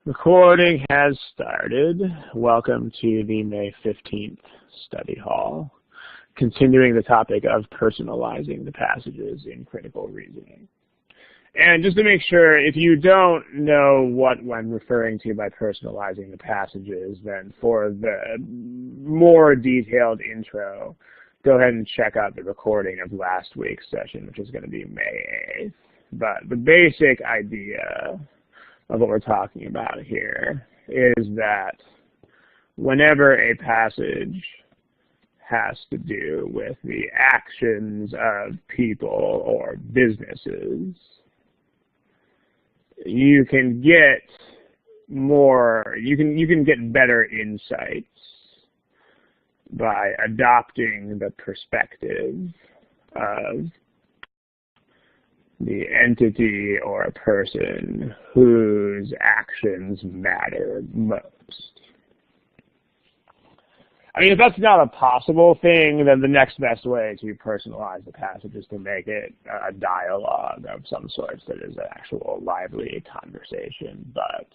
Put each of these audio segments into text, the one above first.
Recording has started. Welcome to the May 15th study hall, continuing the topic of personalizing the passages in critical reasoning. And just to make sure, if you don't know what I'm referring to by personalizing the passages, then for the more detailed intro, go ahead and check out the recording of last week's session, which is going to be May 8th. But the basic idea of what we're talking about here is that whenever a passage has to do with the actions of people or businesses, you can get better insights by adopting the perspective of the entity or a person whose actions matter most. I mean, if that's not a possible thing, then the next best way to personalize the passage is to make it a dialogue of some sort that is an actual lively conversation. But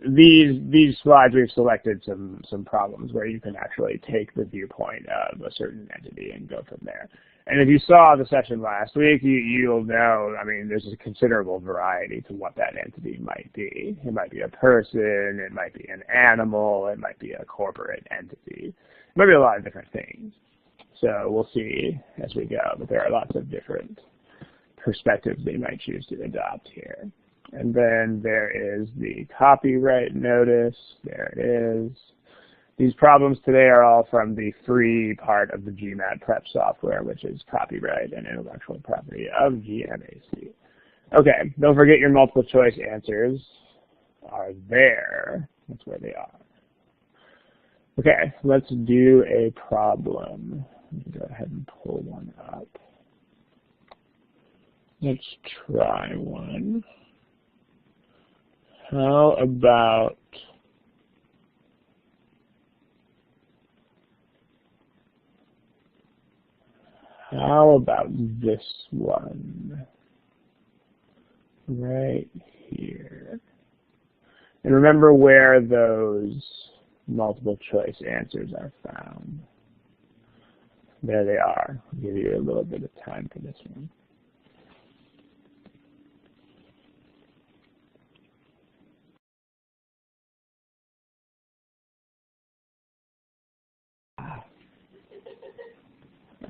these slides, we've selected some problems where you can actually take the viewpoint of a certain entity and go from there. And if you saw the session last week, you'll know, I mean, there's a considerable variety to what that entity might be. It might be a person, it might be an animal, it might be a corporate entity. It might be a lot of different things. So we'll see as we go, but there are lots of different perspectives that you might choose to adopt here. And then there is the copyright notice. There it is. These problems today are all from the free part of the GMAT prep software, which is copyright and intellectual property of GMAC. Okay, don't forget your multiple choice answers are there. That's where they are. Okay, let's do a problem. Let me go ahead and pull one up. Let's try one. How about this one right here? And remember where those multiple choice answers are found. There they are. I'll give you a little bit of time for this one.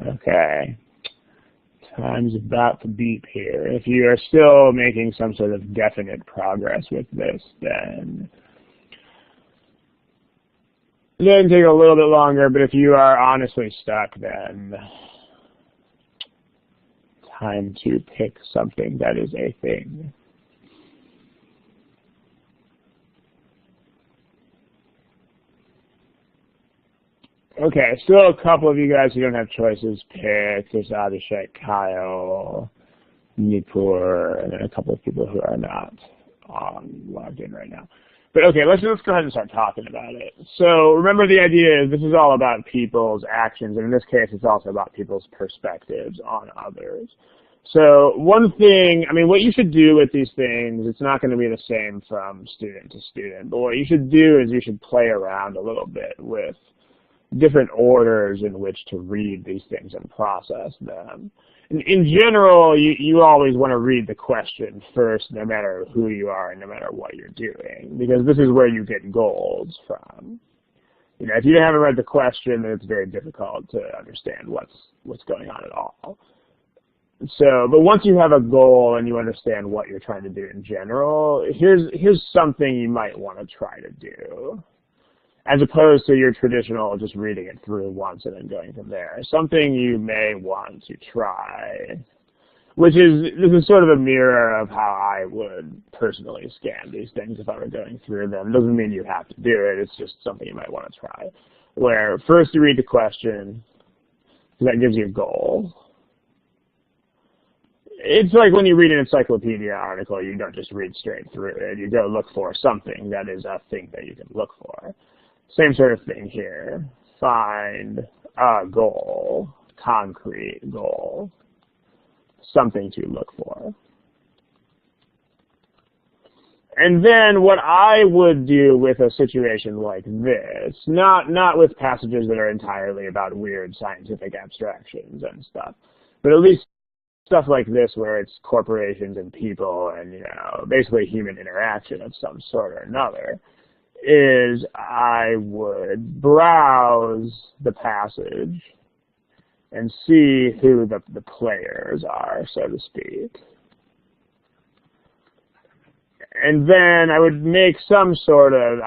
Okay, time's about to beep here. If you are still making some sort of definite progress with this, then it can take a little bit longer, but if you are honestly stuck, then time to pick something that is a thing. Okay, still a couple of you guys who don't have choices picked. There's Abhishek, Kyle, Nipur, and then a couple of people who are not logged in right now. But okay, let's go ahead and start talking about it. So remember, the idea is this is all about people's actions, and in this case it's also about people's perspectives on others. So one thing, I mean, what you should do with these things, it's not going to be the same from student to student, but what you should do is you should play around a little bit with different orders in which to read these things and process them. In general, you always want to read the question first, no matter who you are and no matter what you're doing, because this is where you get goals from. You know, if you haven't read the question, then it's very difficult to understand what's going on at all. So, but once you have a goal and you understand what you're trying to do in general, here's something you might want to try to do, as opposed to your traditional just reading it through once and then going from there. Something you may want to try, this is sort of a mirror of how I would personally scan these things if I were going through them. It doesn't mean you have to do it, it's just something you might want to try. Where first you read the question, because that gives you a goal. It's like when you read an encyclopedia article, you don't just read straight through it. You go look for something that is a thing that you can look for. Same sort of thing here. Find a goal, concrete goal, something to look for. And then what I would do with a situation like this, not with passages that are entirely about weird scientific abstractions and stuff, but at least stuff like this where it's corporations and people and, you know, basically human interaction of some sort or another, is I would browse the passage and see who the players are, so to speak. And then I would make some sort of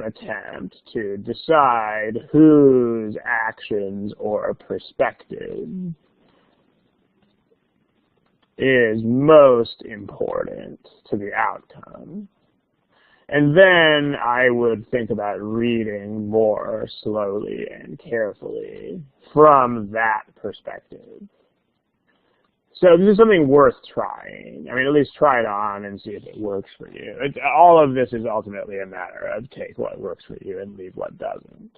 attempt to decide whose actions or perspective is most important to the outcome. And then I would think about reading more slowly and carefully from that perspective. So this is something worth trying. I mean, at least try it on and see if it works for you. All of this is ultimately a matter of take what works for you and leave what doesn't.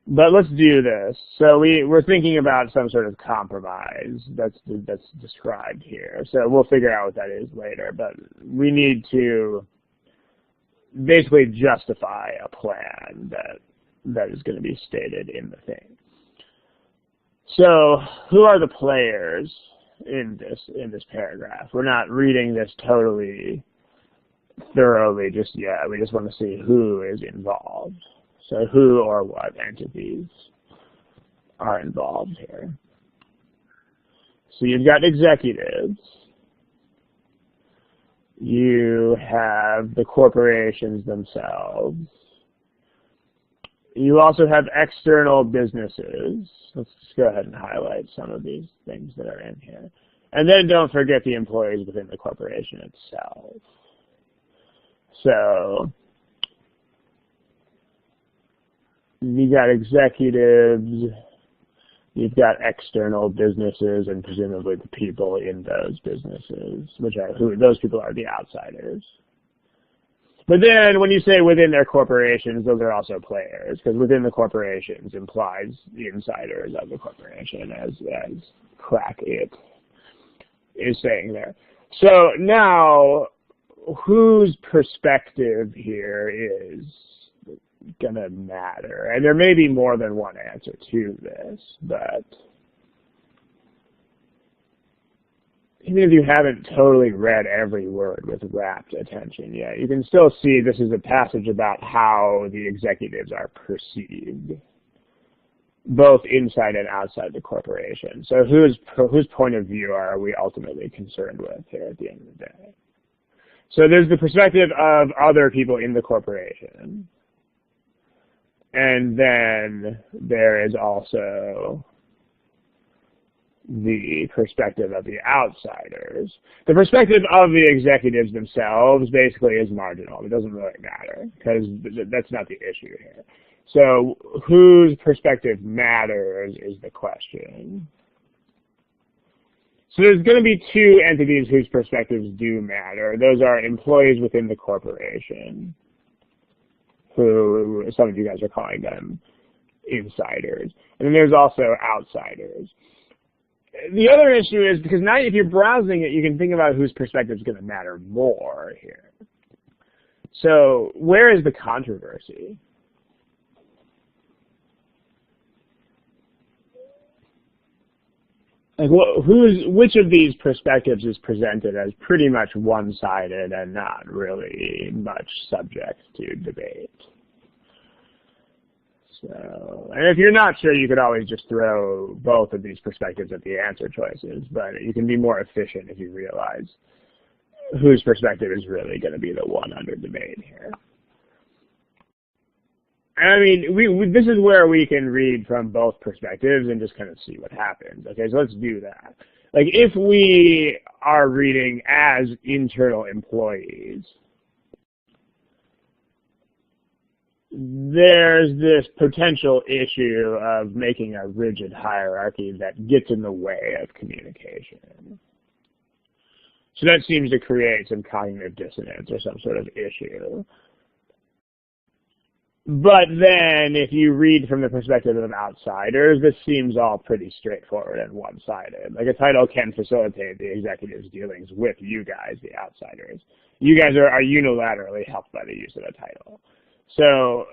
But let's do this. So we're thinking about some sort of compromise that's described here. So we'll figure out what that is later. But we need to basically justify a plan that is going to be stated in the thing. So who are the players in this paragraph? We're not reading this totally thoroughly just yet. We just want to see who is involved. So who or what entities are involved here. So you've got executives. You have the corporations themselves. You also have external businesses. Let's just go ahead and highlight some of these things that are in here. And then don't forget the employees within the corporation itself. So you got executives, you've got external businesses, and presumably the people in those businesses, those people are the outsiders. But then when you say within their corporations, those are also players, because within the corporations implies the insiders of the corporation, as Crack It is saying there. So now, whose perspective here is going to matter? And there may be more than one answer to this, but even if you haven't totally read every word with rapt attention yet, you can still see this is a passage about how the executives are perceived, both inside and outside the corporation. So whose point of view are we ultimately concerned with here at the end of the day? So there's the perspective of other people in the corporation. And then there is also the perspective of the outsiders. The perspective of the executives themselves basically is marginal. It doesn't really matter because that's not the issue here. So whose perspective matters is the question. So there's going to be two entities whose perspectives do matter. Those are employees within the corporation, who some of you guys are calling them insiders. And then there's also outsiders. The other issue is because now if you're browsing it, you can think about whose perspective is going to matter more here. So where is the controversy? Like, which of these perspectives is presented as pretty much one-sided and not really much subject to debate? So, and if you're not sure, you could always just throw both of these perspectives at the answer choices, but you can be more efficient if you realize whose perspective is really going to be the one under debate here. I mean, this is where we can read from both perspectives and just kind of see what happens. Okay, so let's do that. Like, if we are reading as internal employees, there's this potential issue of making a rigid hierarchy that gets in the way of communication. So that seems to create some cognitive dissonance or some sort of issue. But then, if you read from the perspective of outsiders, this seems all pretty straightforward and one-sided. Like, a title can facilitate the executive's dealings with you guys, the outsiders. You guys are unilaterally helped by the use of a title. So,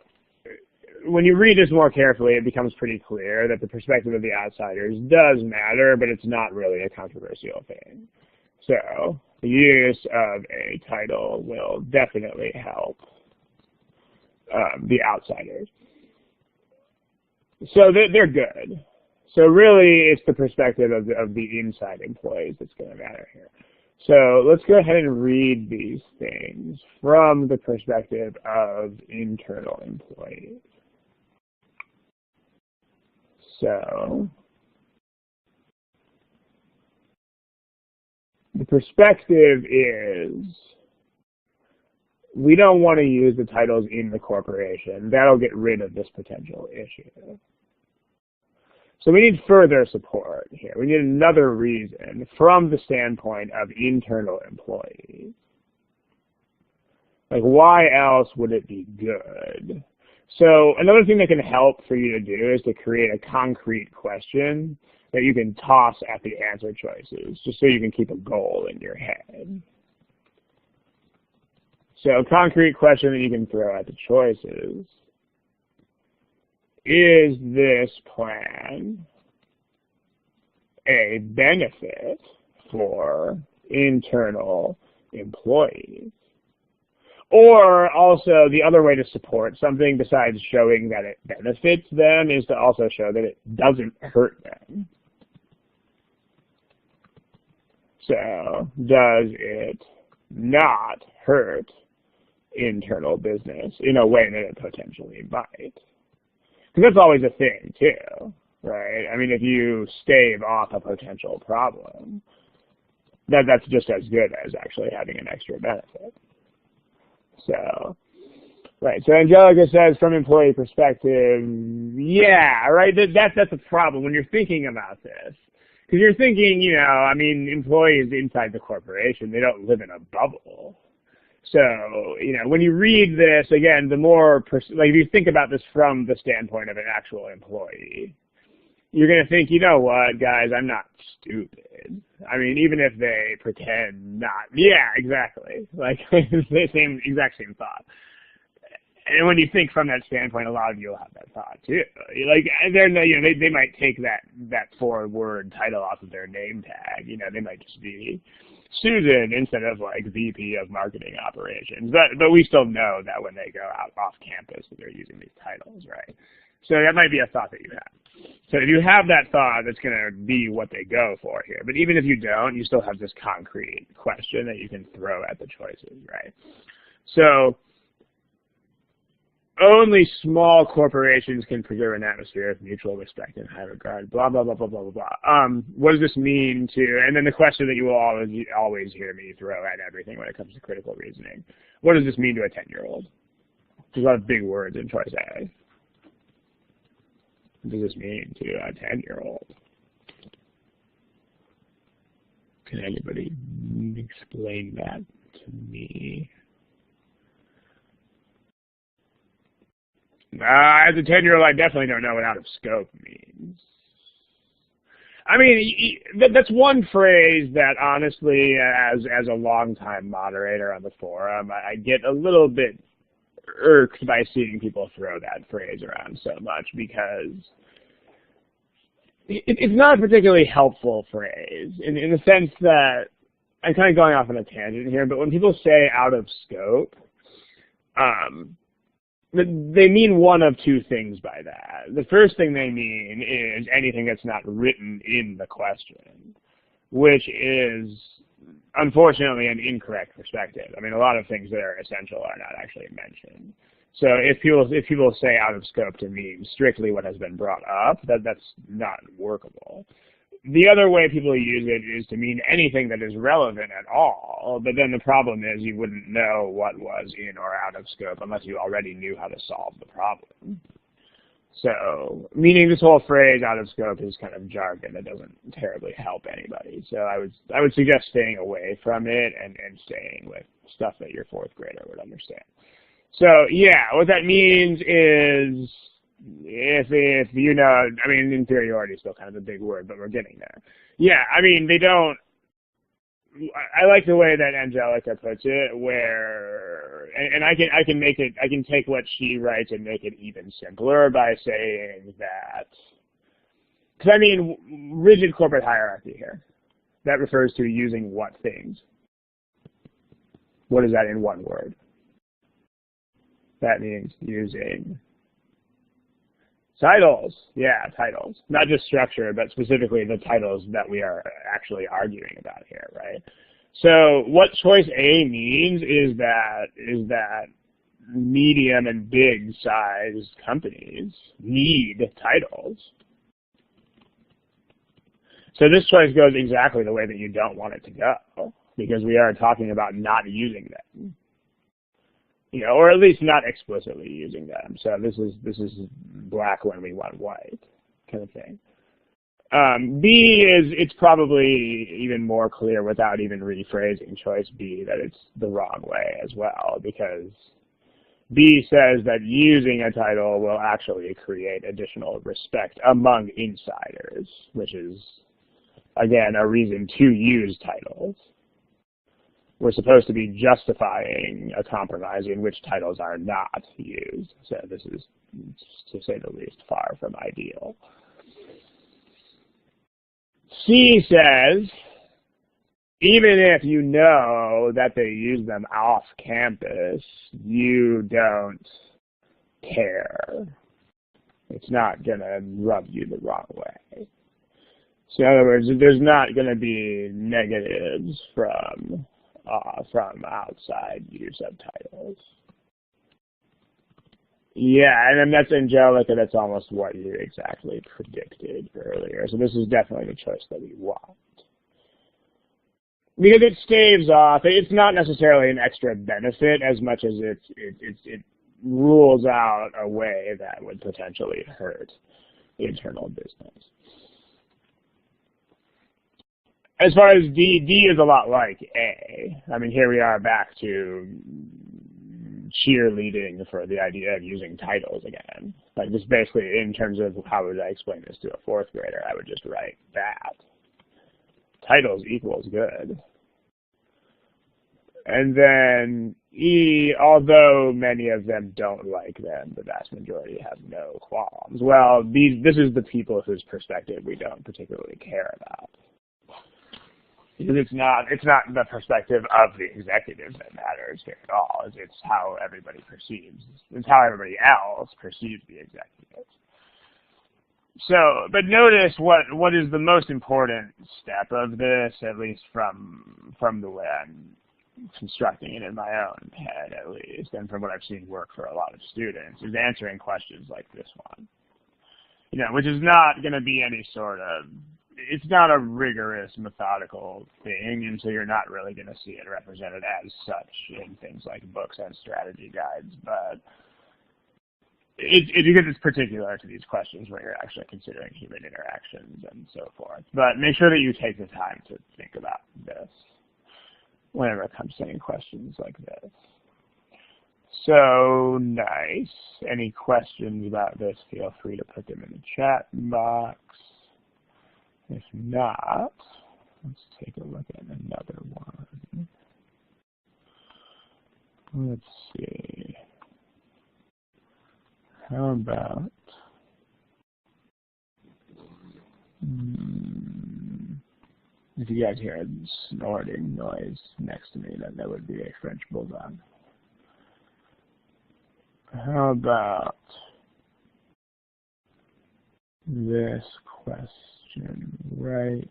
when you read this more carefully, it becomes pretty clear that the perspective of the outsiders does matter, but it's not really a controversial thing. So, the use of a title will definitely help the outsiders. So they're good. So really, it's the perspective of the inside employees that's going to matter here. So let's go ahead and read these things from the perspective of internal employees. So the perspective is, we don't want to use the titles in the corporation. That'll get rid of this potential issue. So we need further support here. We need another reason from the standpoint of internal employees. Like, why else would it be good? So another thing that can help for you to do is to create a concrete question that you can toss at the answer choices, just so you can keep a goal in your head. So a concrete question that you can throw at the choices: is this plan a benefit for internal employees? Or also, the other way to support something besides showing that it benefits them is to also show that it doesn't hurt them. So, does it not hurt internal business in a way that it potentially might? Because that's always a thing too, right? I mean, if you stave off a potential problem, that's just as good as actually having an extra benefit. So, right. So Angelica says, from employee perspective, yeah, right. That's a problem when you're thinking about this, because you're thinking, you know, I mean, employees inside the corporation, they don't live in a bubble. So, you know, when you read this, again, the more, like, if you think about this from the standpoint of an actual employee, you're going to think, you know what, guys, I'm not stupid. I mean, even if they pretend not. Yeah, exactly. Like, the exact same thought. And when you think from that standpoint, a lot of you will have that thought too. Like, they might take that 4-word title off of their name tag. You know, they might just be Susan instead of like VP of Marketing Operations. But we still know that when they go out off campus that they're using these titles, right? So that might be a thought that you have. So if you have that thought, that's going to be what they go for here. But even if you don't, you still have this concrete question that you can throw at the choices, right? So only small corporations can preserve an atmosphere of mutual respect and high regard, blah, blah, blah, blah, blah, blah, blah. What does this mean to, and then the question that you will always hear me throw at everything when it comes to critical reasoning. What does this mean to a 10-year-old? There's a lot of big words in choice A. What does this mean to a 10-year-old? Can anybody explain that to me? As a 10-year-old, I definitely don't know what out of scope means. I mean, that's one phrase that, honestly, as a longtime moderator on the forum, I get a little bit irked by seeing people throw that phrase around so much, because it's not a particularly helpful phrase in the sense that, I'm kind of going off on a tangent here, but when people say out of scope, they mean one of two things by that. The first thing they mean is anything that's not written in the question, which is, unfortunately, an incorrect perspective. I mean, a lot of things that are essential are not actually mentioned. So if people say out of scope to mean strictly what has been brought up, that's not workable. The other way people use it is to mean anything that is relevant at all, but then the problem is you wouldn't know what was in or out of scope unless you already knew how to solve the problem. So, meaning this whole phrase out of scope is kind of jargon that doesn't terribly help anybody. So I would suggest staying away from it and staying with stuff that your 4th grader would understand. So yeah, what that means is if you know, I mean, inferiority is still kind of a big word, but we're getting there. Yeah, I mean, they don't. I like the way that Angelica puts it, where, and I can make it, I can take what she writes and make it even simpler by saying that, because I mean, rigid corporate hierarchy here. That refers to using what things? What is that in one word? That means using titles. Yeah, titles. Not just structure, but specifically the titles that we are actually arguing about here, right? So what choice A means is that medium and big size companies need titles. So this choice goes exactly the way that you don't want it to go, because we are talking about not using them. You know, or at least not explicitly using them. So this is black when we want white kind of thing. B is, it's probably even more clear without even rephrasing choice B that it's the wrong way as well, because B says that using a title will actually create additional respect among insiders, which is, again, a reason to use titles. We're supposed to be justifying a compromise in which titles are not used. So this is, to say the least, far from ideal. C says, even if you know that they use them off campus, you don't care. It's not going to rub you the wrong way. So in other words, there's not going to be negatives from outside use of titles. Yeah, and then that's Angelica. That's almost what you exactly predicted earlier. So this is definitely the choice that we want. Because it staves off, it's not necessarily an extra benefit as much as it rules out a way that would potentially hurt internal business. As far as D is a lot like A. I mean, here we are back to cheerleading for the idea of using titles again. Like, just basically, in terms of how would I explain this to a fourth grader, I would just write that. Titles equals good. And then E, although many of them don't like them, the vast majority have no qualms. Well, this is the people whose perspective we don't particularly care about. Because it's not the perspective of the executive that matters here at all. It's how everybody perceives. It's how everybody else perceives the executive. So, but notice what is the most important step of this, at least from the way I'm constructing it in my own head, at least, and from what I've seen work for a lot of students, is answering questions like this one. You know, which is not going to be any sort of, it's not a rigorous, methodical thing, and so you're not really going to see it represented as such in things like books and strategy guides, but because it's particular to these questions where you're actually considering human interactions and so forth. But make sure that you take the time to think about this whenever it comes to any questions like this. So, nice. Any questions about this, feel free to put them in the chat box. If not, let's take a look at another one. Let's see. How about if you guys hear a snorting noise next to me, then that would be a French bulldog. How about this question right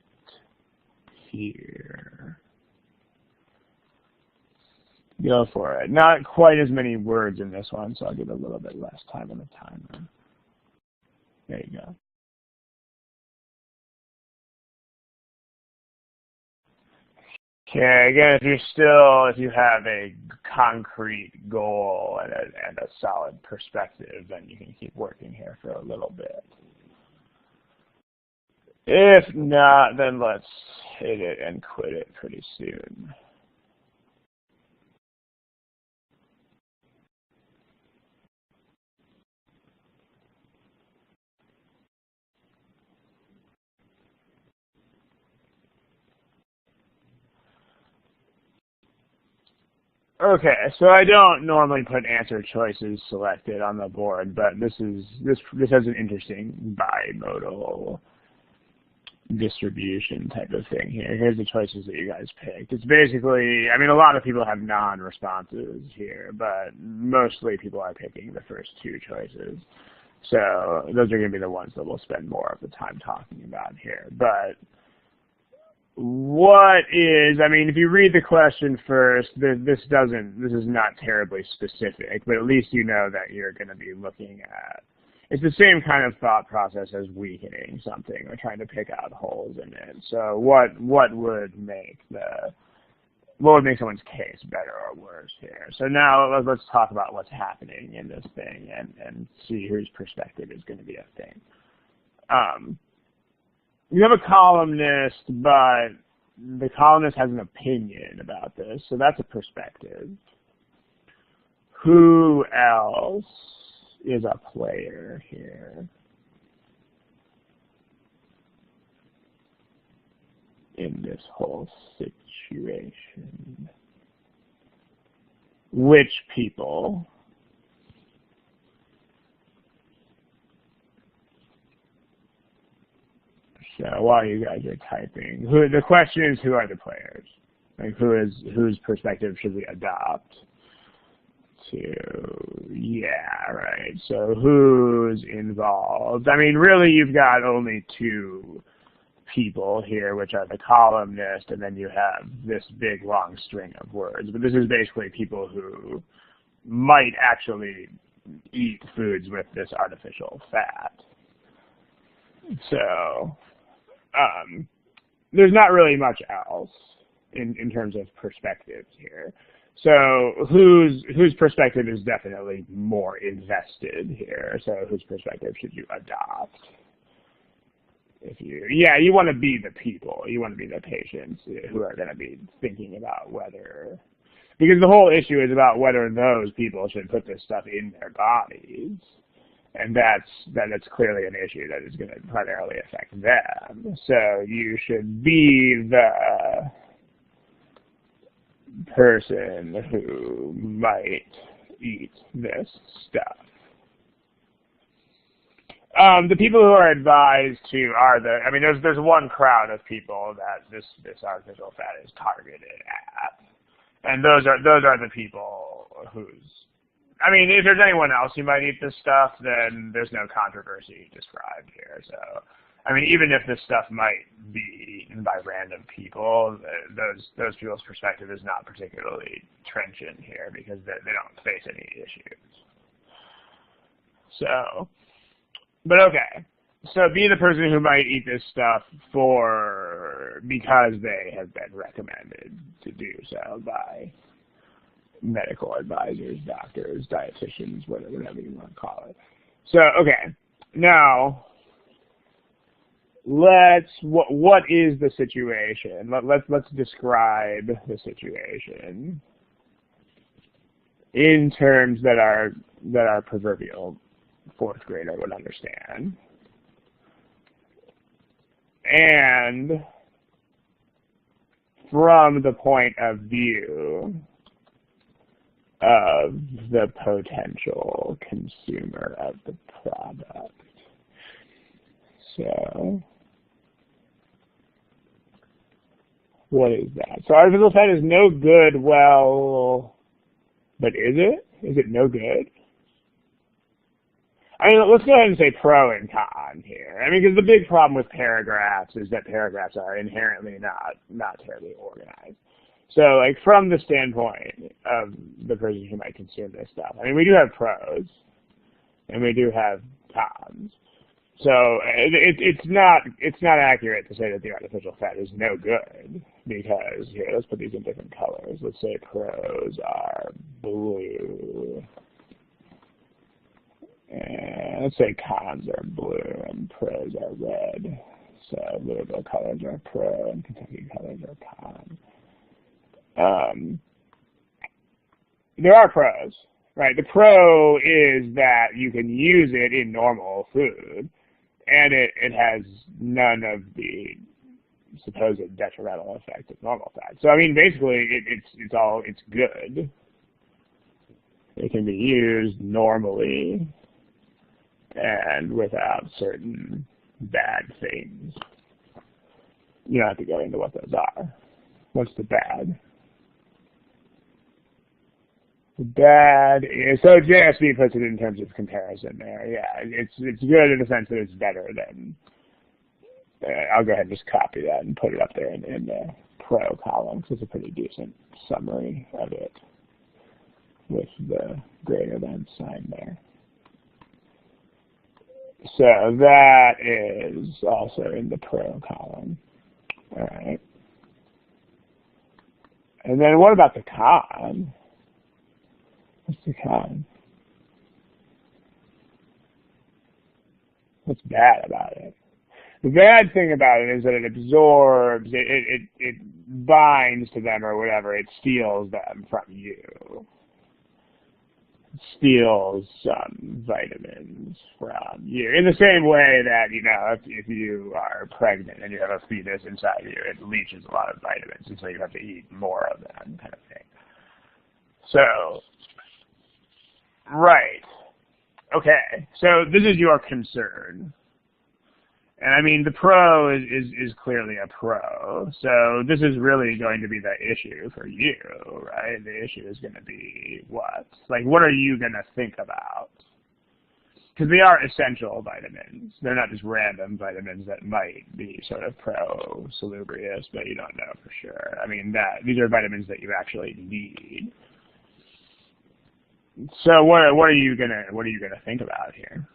here? Go for it. Not quite as many words in this one, so I'll give a little bit less time on the timer. There you go. Okay, again, if you have a concrete goal and a solid perspective, then you can keep working here for a little bit. If not, then let's hit it and quit it pretty soon. Okay, so I don't normally put answer choices selected on the board, but this has an interesting bimodal distribution type of thing here. Here's the choices that you guys picked. It's basically, I mean, a lot of people have non-responses here, but mostly people are picking the first two choices. So those are going to be the ones that we'll spend more of the time talking about here. But what is, I mean, if you read the question first, this is not terribly specific, but at least you know that you're going to be looking at, it's the same kind of thought process as weakening something or trying to pick out holes in it. So what would make someone's case better or worse here? So now let's talk about what's happening in this thing and see whose perspective is going to be a thing. You have a columnist, but the columnist has an opinion about this, so that's a perspective. Who else is a player here in this whole situation? Which people? So while you guys are typing, the question is, who are the players? Like whose perspective should we adopt? Yeah, right. So who's involved? I mean, really, you've got only two people here, which are the columnist, and then you have this big long string of words. But this is basically people who might actually eat foods with this artificial fat. So there's not really much else in terms of perspectives here. So whose perspective is definitely more invested here? So whose perspective should you adopt? You want to be the people. You want to be the patients who are going to be thinking about whether, because the whole issue is about whether those people should put this stuff in their bodies. And that's clearly an issue that is going to primarily affect them. So you should be the person who might eat this stuff. The people who are advised to are there's one crowd of people that this artificial fat is targeted at, and those are the people if there's anyone else who might eat this stuff, then there's no controversy described here. So, even if this stuff might be eaten by random people, those people's perspective is not particularly trenchant here because they don't face any issues. So, but okay. So be the person who might eat this stuff because they have been recommended to do so by medical advisors, doctors, dietitians, whatever you want to call it. So, okay. Now, what is the situation? Let's describe the situation in terms that our proverbial fourth grader would understand. And from the point of view of the potential consumer of the product. So, what is that? So artificial fat is no good, well, but is it? Is it no good? Let's go ahead and say pro and con here. Because the big problem with paragraphs is that paragraphs are inherently not terribly organized. So, from the standpoint of the person who might consume this stuff, we do have pros, and we do have cons. So, it's not accurate to say that the artificial fat is no good, because, here, let's put these in different colors. Let's say pros are blue, and let's say cons are blue, and pros are red. So, Louisville colors are pro, and Kentucky colors are con. There are pros, right? The pro is that you can use it in normal food, and it has none of the supposed detrimental effect of normal fat. So basically, it's good. It can be used normally and without certain bad things. You don't have to go into what those are. What's the bad? The bad is, so JSB puts it in terms of comparison there. Yeah, it's good in the sense that it's better than, I'll go ahead and just copy that and put it up there in the pro column, because it's a pretty decent summary of it with the greater than sign there. So that is also in the pro column. All right. And then what about the con? What's the con? What's bad about it? The bad thing about it is that it absorbs, it binds to them or whatever, it steals them from you. It steals some vitamins from you. In the same way that, you know, if you are pregnant and you have a fetus inside you, it leaches a lot of vitamins, and so you have to eat more of them, kind of thing. So, right. Okay, so this is your concern. And I mean, the pro is clearly a pro. So this is really going to be the issue for you, right? The issue is going to be what? Like, what are you going to think about? Because they are essential vitamins. They're not just random vitamins that might be sort of pro-salubrious, but you don't know for sure. I mean, these are vitamins that you actually need. So what are you gonna think about here?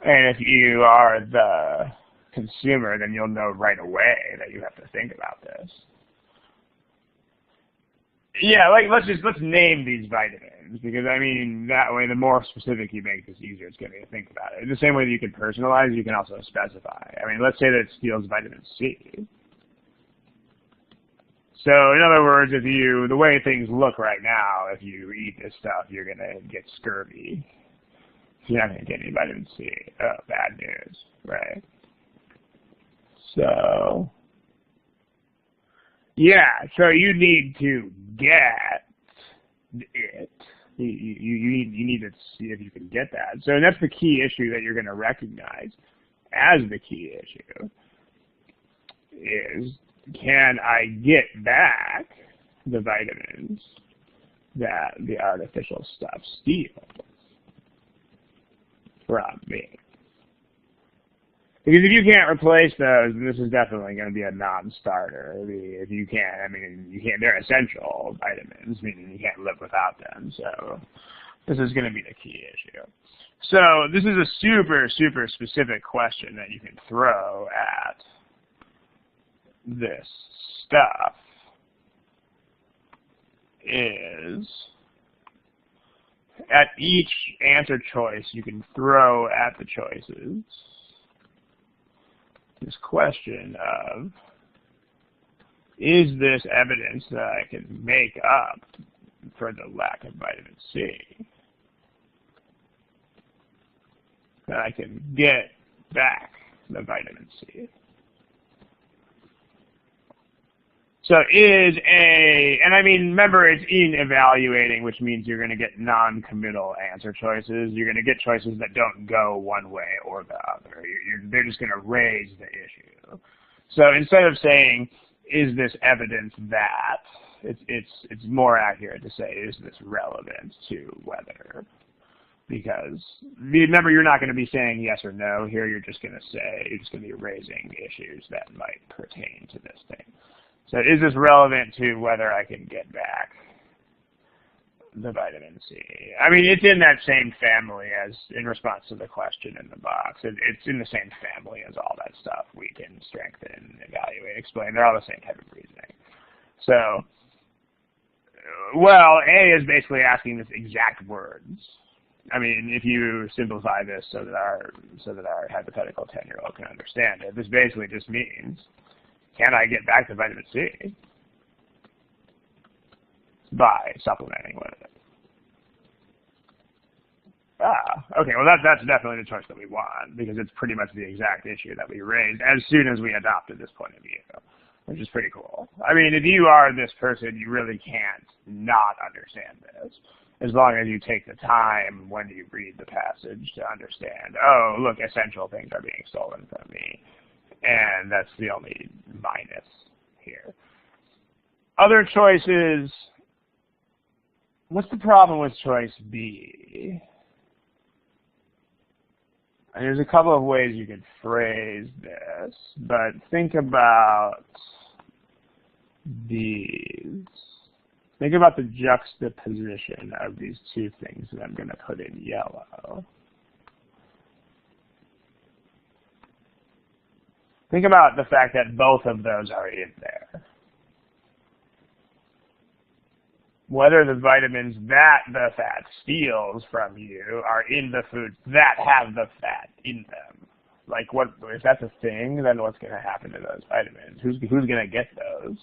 And if you are the consumer, then you'll know right away that you have to think about this. Yeah, like let's name these vitamins, because I mean that way the more specific you make this, easier it's going to be to think about it. In the same way that you can personalize, you can also specify. I mean, let's say that it steals vitamin C. So in other words, the way things look right now, if you eat this stuff, you're going to get scurvy. You're not going to get any vitamin C. Oh, bad news, right? So, yeah, so you need to get it. You need to see if you can get that. So that's the key issue that you're going to recognize as the key issue is, can I get back the vitamins that the artificial stuff steals from me? Because if you can't replace those, this is definitely going to be a non-starter. If you can't, I mean, you can't. They're essential vitamins, meaning you can't live without them. So this is going to be the key issue. So this is a super, super specific question that you can throw at this stuff. Is at each answer choice you can throw at the choices this question of, is this evidence that I can make up for the lack of vitamin C? That I can get back the vitamin C? So and I mean, remember, it's in evaluating, which means you're going to get non-committal answer choices. You're going to get choices that don't go one way or the other. They're just going to raise the issue. So instead of saying, is this evidence that, it's more accurate to say, is this relevant to whether? Because remember, you're not going to be saying yes or no here. You're just going to be raising issues that might pertain to this thing. So is this relevant to whether I can get back the vitamin C? I mean, it's in that same family as, in response to the question in the box, it's in the same family as all that stuff. Weaken, strengthen, evaluate, explain. They're all the same type of reasoning. So, well, A is basically asking this exact words. I mean, if you simplify this so that our hypothetical 10-year-old can understand it, this basically just means, can I get back to vitamin C by supplementing with it? Okay, well that's definitely the choice that we want, because it's pretty much the exact issue that we raised as soon as we adopted this point of view. which is pretty cool. I mean, if you are this person, you really can't not understand this, as long as you take the time when you read the passage to understand, oh, look, essential things are being stolen from me, and that's the only minus here. Other choices, what's the problem with choice B? And there's a couple of ways you could phrase this, but think about these. Think about the juxtaposition of these two things that I'm going to put in yellow. Think about the fact that both of those are in there. Whether the vitamins that the fat steals from you are in the foods that have the fat in them. Like, what if that's a thing, then what's going to happen to those vitamins? Who's going to get those?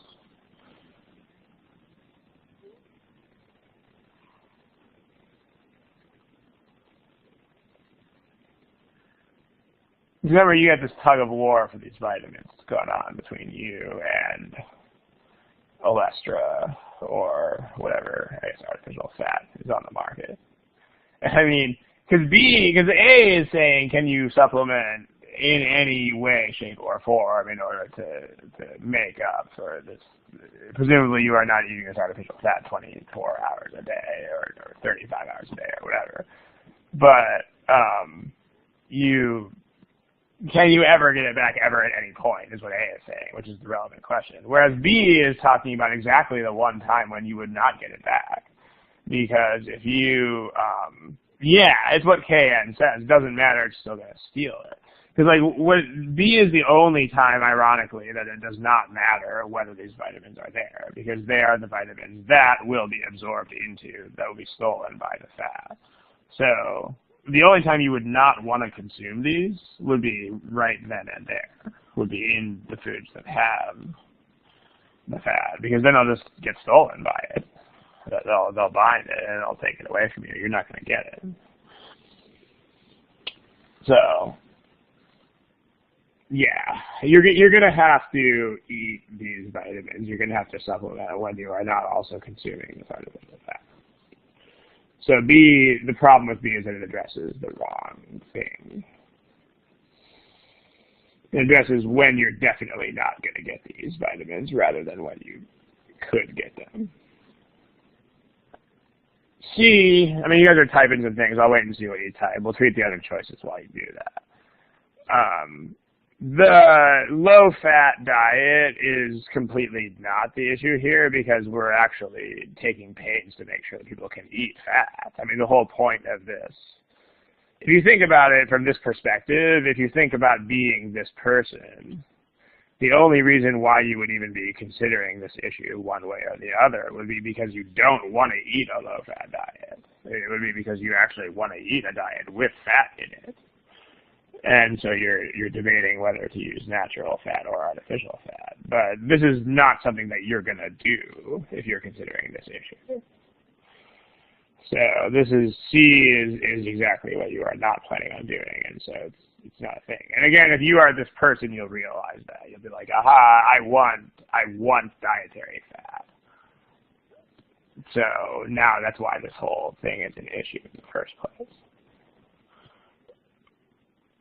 Remember, you got this tug of war for these vitamins going on between you and Olestra or whatever, I guess, artificial fat is on the market. I mean, because A is saying, can you supplement in any way, shape, or form in order to make up for this? Presumably, you are not eating this artificial fat 24 hours a day or 35 hours a day or whatever. But can you ever get it back ever at any point is what A is saying, which is the relevant question. Whereas B is talking about exactly the one time when you would not get it back. Because if you, it's what KN says. It doesn't matter, it's still going to steal it. Because B is the only time, ironically, that it does not matter whether these vitamins are there. Because they are the vitamins that will be absorbed into, that will be stolen by the fat. So the only time you would not want to consume these would be right then and there, would be in the foods that have the fat, because then they'll just get stolen by it. They'll bind it and they'll take it away from you. You're not going to get it. So, yeah, you're going to have to eat these vitamins. You're going to have to supplement when you are not also consuming the vitamins of fat. So B, the problem with B is that it addresses the wrong thing. It addresses when you're definitely not going to get these vitamins rather than when you could get them. C, I mean, you guys are typing some things. I'll wait and see what you type. We'll treat the other choices while you do that. The low-fat diet is completely not the issue here because we're actually taking pains to make sure that people can eat fat. I mean, the whole point of this, if you think about it from this perspective, if you think about being this person, the only reason why you would even be considering this issue one way or the other would be because you don't want to eat a low-fat diet. It would be because you actually want to eat a diet with fat in it. And so you're debating whether to use natural fat or artificial fat. But this is not something that you're going to do if you're considering this issue. So this is, C is exactly what you are not planning on doing, and so it's not a thing. And again, if you are this person, you'll realize that. You'll be like, aha, I want dietary fat. So now that's why this whole thing is an issue in the first place.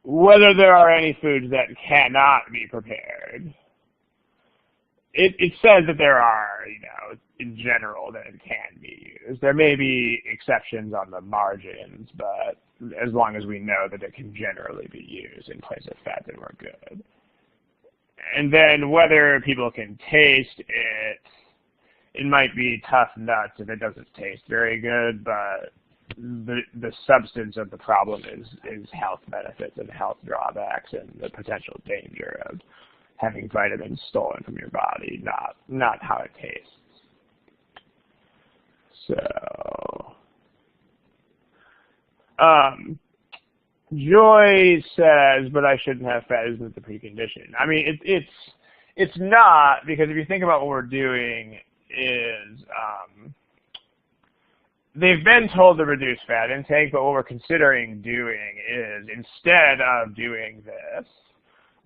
Whether there are any foods that cannot be prepared, it says that there are, in general, that it can be used. There may be exceptions on the margins, but as long as we know that it can generally be used in place of fat, then we're good. And then whether people can taste it, it might be tough nuts if it doesn't taste very good, but the substance of the problem is health benefits and health drawbacks and the potential danger of having vitamins stolen from your body, not how it tastes. So, Joy says, but I shouldn't have fat, isn't the precondition? I mean, it's not, because if you think about what we're doing is, they've been told to reduce fat intake, but what we're considering doing is, instead of doing this,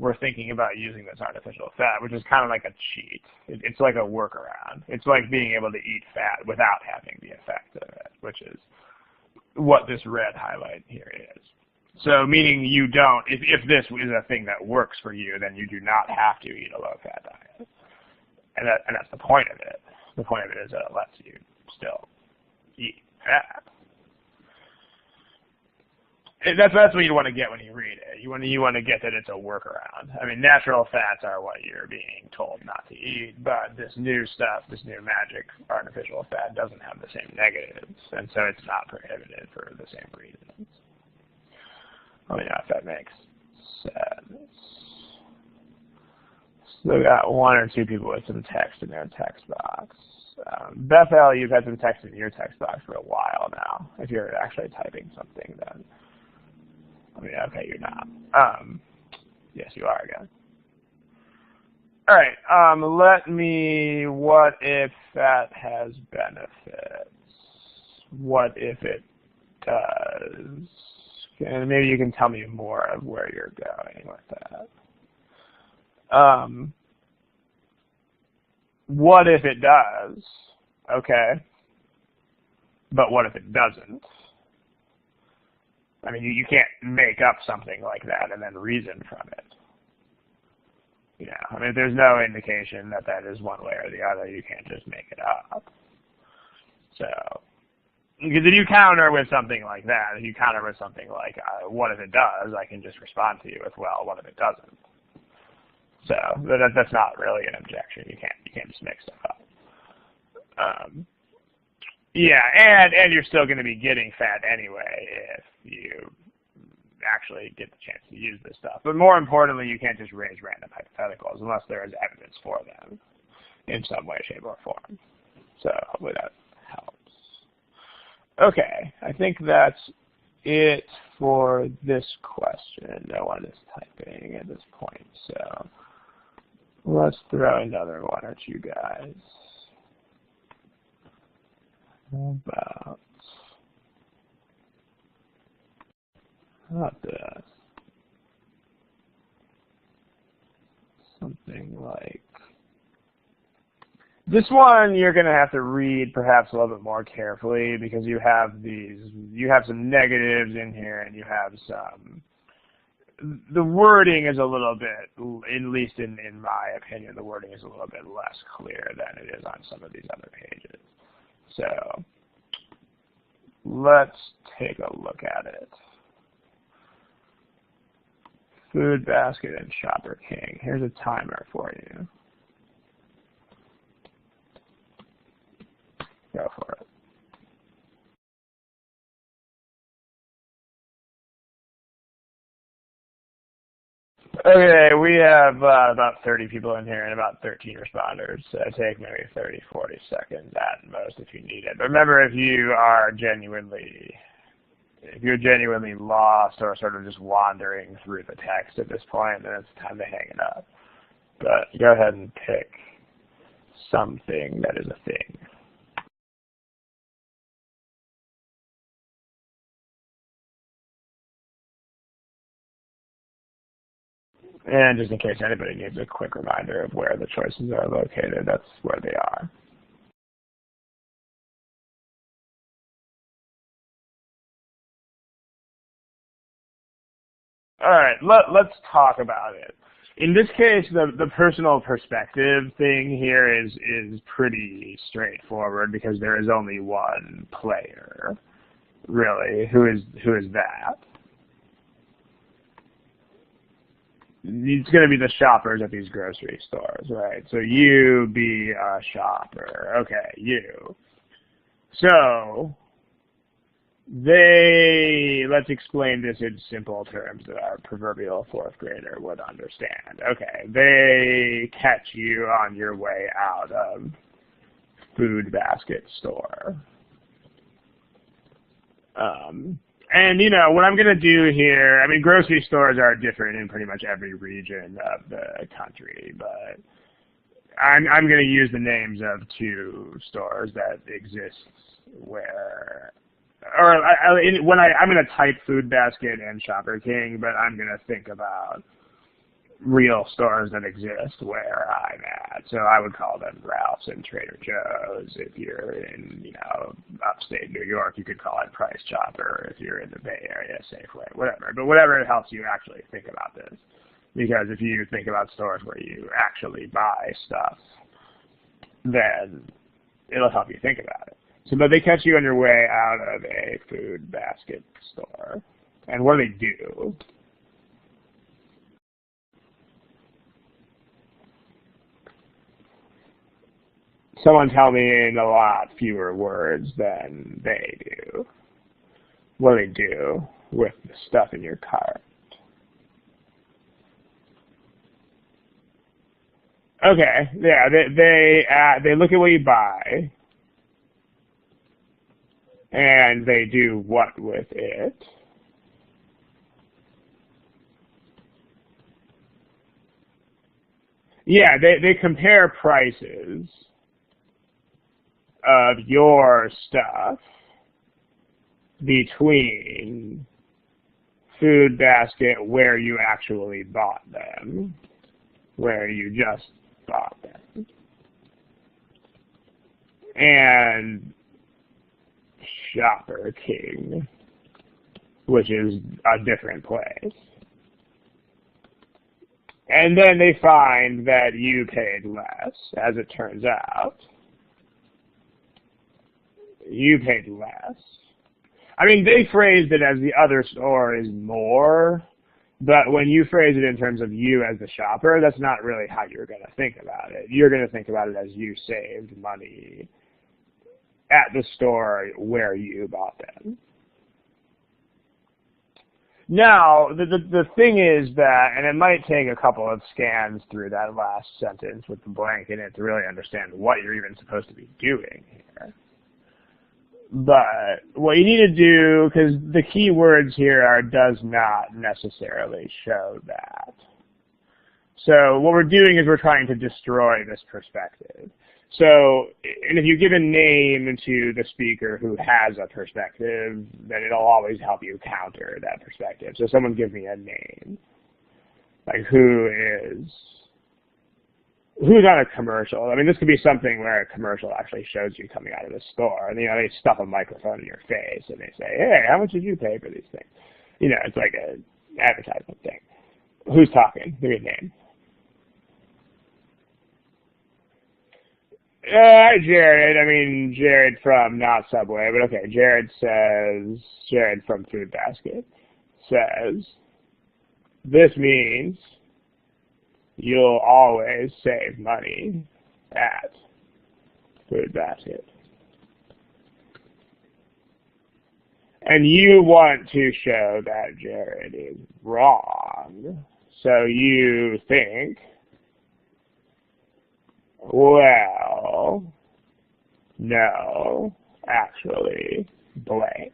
we're thinking about using this artificial fat, which is kind of like a cheat. It's like a workaround. It's like being able to eat fat without having the effect of it, which is what this red highlight here is. So meaning you don't, if this is a thing that works for you, then you do not have to eat a low-fat diet. And that's the point of it. The point of it is that it lets you still eat fat. That's what you want to get when you read it. You want to get that it's a workaround. I mean, natural fats are what you're being told not to eat, but this new stuff, this new magic artificial fat doesn't have the same negatives, and so it's not prohibited for the same reasons. Let me know if that makes sense. So we got one or two people with some text in their text box. Bethel, you've had some text in your text box for a while now. If you're actually typing something, then I mean, okay, you're not. Yes, you are again. All right. What if that has benefits? What if it does? And maybe you can tell me more of where you're going with that. What if it does? Okay. But what if it doesn't? I mean, you can't make up something like that and then reason from it. You know, I mean, there's no indication that that is one way or the other. You can't just make it up. So, because if you counter with something like that, if you counter with something like, what if it does, I can just respond to you with, well, what if it doesn't? So that's not really an objection. You can't just make stuff up. Yeah, and you're still going to be getting fat anyway if you actually get the chance to use this stuff. But more importantly, you can't just raise random hypotheticals unless there is evidence for them in some way, shape, or form. So hopefully that helps. Okay, I think that's it for this question. No one is typing at this point, so let's throw another one at you guys. How about this? Something like this one you're going to have to read perhaps a little bit more carefully because you have some negatives in here and you have some, the wording is a little bit, at least in my opinion, the wording is a little bit less clear than it is on some of these other pages. So let's take a look at it. Food Basket and Shopper King. Here's a timer for you. Go for it. Okay, we have about 30 people in here and about 13 responders. So take maybe 30, 40 seconds at most if you need it. But remember, if you're genuinely lost or sort of just wandering through the text at this point, then it's time to hang it up. But go ahead and pick something that is a thing. And just in case anybody needs a quick reminder of where the choices are located, that's where they are. All right, let's talk about it. In this case, the personal perspective thing here is pretty straightforward because there is only one player, really. Who is that? It's going to be the shoppers at these grocery stores, right? So you be a shopper. Okay, you. So let's explain this in simple terms that our proverbial fourth grader would understand. Okay, they catch you on your way out of Food Basket store. And, you know, what I'm going to do here, I mean, grocery stores are different in pretty much every region of the country, but I'm going to use the names of two stores that exist where, or I'm going to type Food Basket and Shopper King, but I'm going to think about real stores that exist where I'm at. So I would call them Ralph's and Trader Joe's. If you're in, upstate New York, you could call it Price Chopper. If you're in the Bay Area, Safeway, whatever. But whatever helps you actually think about this. Because if you think about stores where you actually buy stuff, then it'll help you think about it. So, but they catch you on your way out of a food basket store. And what do? Someone tell me in a lot fewer words than they do. What do with the stuff in your cart? Okay, yeah, they look at what you buy, and they do what with it? Yeah, they compare prices of your stuff between food basket where you actually bought them, where you just bought them, and Shopper King, which is a different place. And then they find that you paid less, as it turns out. You paid less. I mean, they phrased it as the other store is more, but when you phrase it in terms of you as the shopper, that's not really how you're going to think about it. You're going to think about it as you saved money at the store where you bought them. Now, the thing is that, and it might take a couple of scans through that last sentence with the blank in it to really understand what you're even supposed to be doing here. But what you need to do, because the key words here are does not necessarily show that. So what we're doing is we're trying to destroy this perspective. So, and if you give a name to the speaker who has a perspective, then it'll always help you counter that perspective. So someone give me a name. Like who's on a commercial? I mean, this could be something where a commercial actually shows you coming out of the store. And, they stuff a microphone in your face and they say, hey, how much did you pay for these things? It's like an advertisement thing. Who's talking? Give me a name. Jared. I mean, Jared from not Subway, but okay. Jared from Food Basket says, this means you'll always save money at Food Basket. And you want to show that Jared is wrong. So you think, well, no, actually, blank.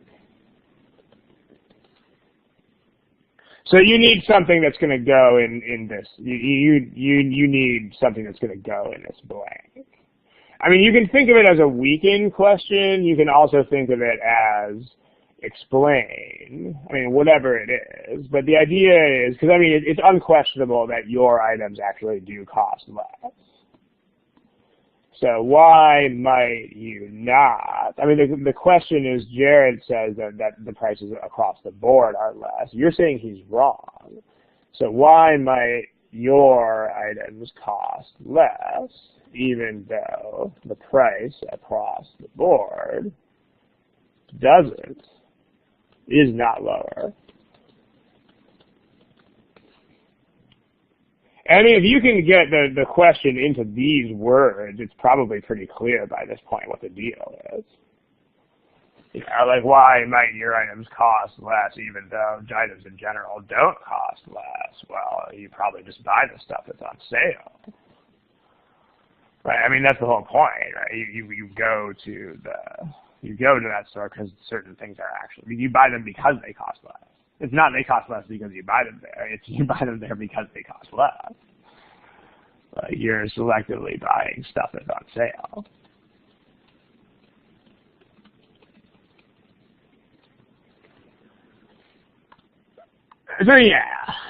So you need something that's going to go in this. You need something that's going to go in this blank. I mean, you can think of it as a weaken question. You can also think of it as explain. I mean, whatever it is. But the idea is, because I mean, it's unquestionable that your items actually do cost less. So why might you not? I mean, the question is, Jared says that the prices across the board are less. You're saying he's wrong. So why might your items cost less, even though the price across the board is not lower? I mean, if you can get the question into these words, it's probably pretty clear by this point what the deal is. Like, why might your items cost less even though items in general don't cost less? Well, you probably just buy the stuff that's on sale. Right? I mean, that's the whole point, right? You go to that store because certain things are actually, you buy them because they cost less. It's not they cost less because you buy them there. It's you buy them there because they cost less. You're selectively buying stuff that's on sale. So yeah,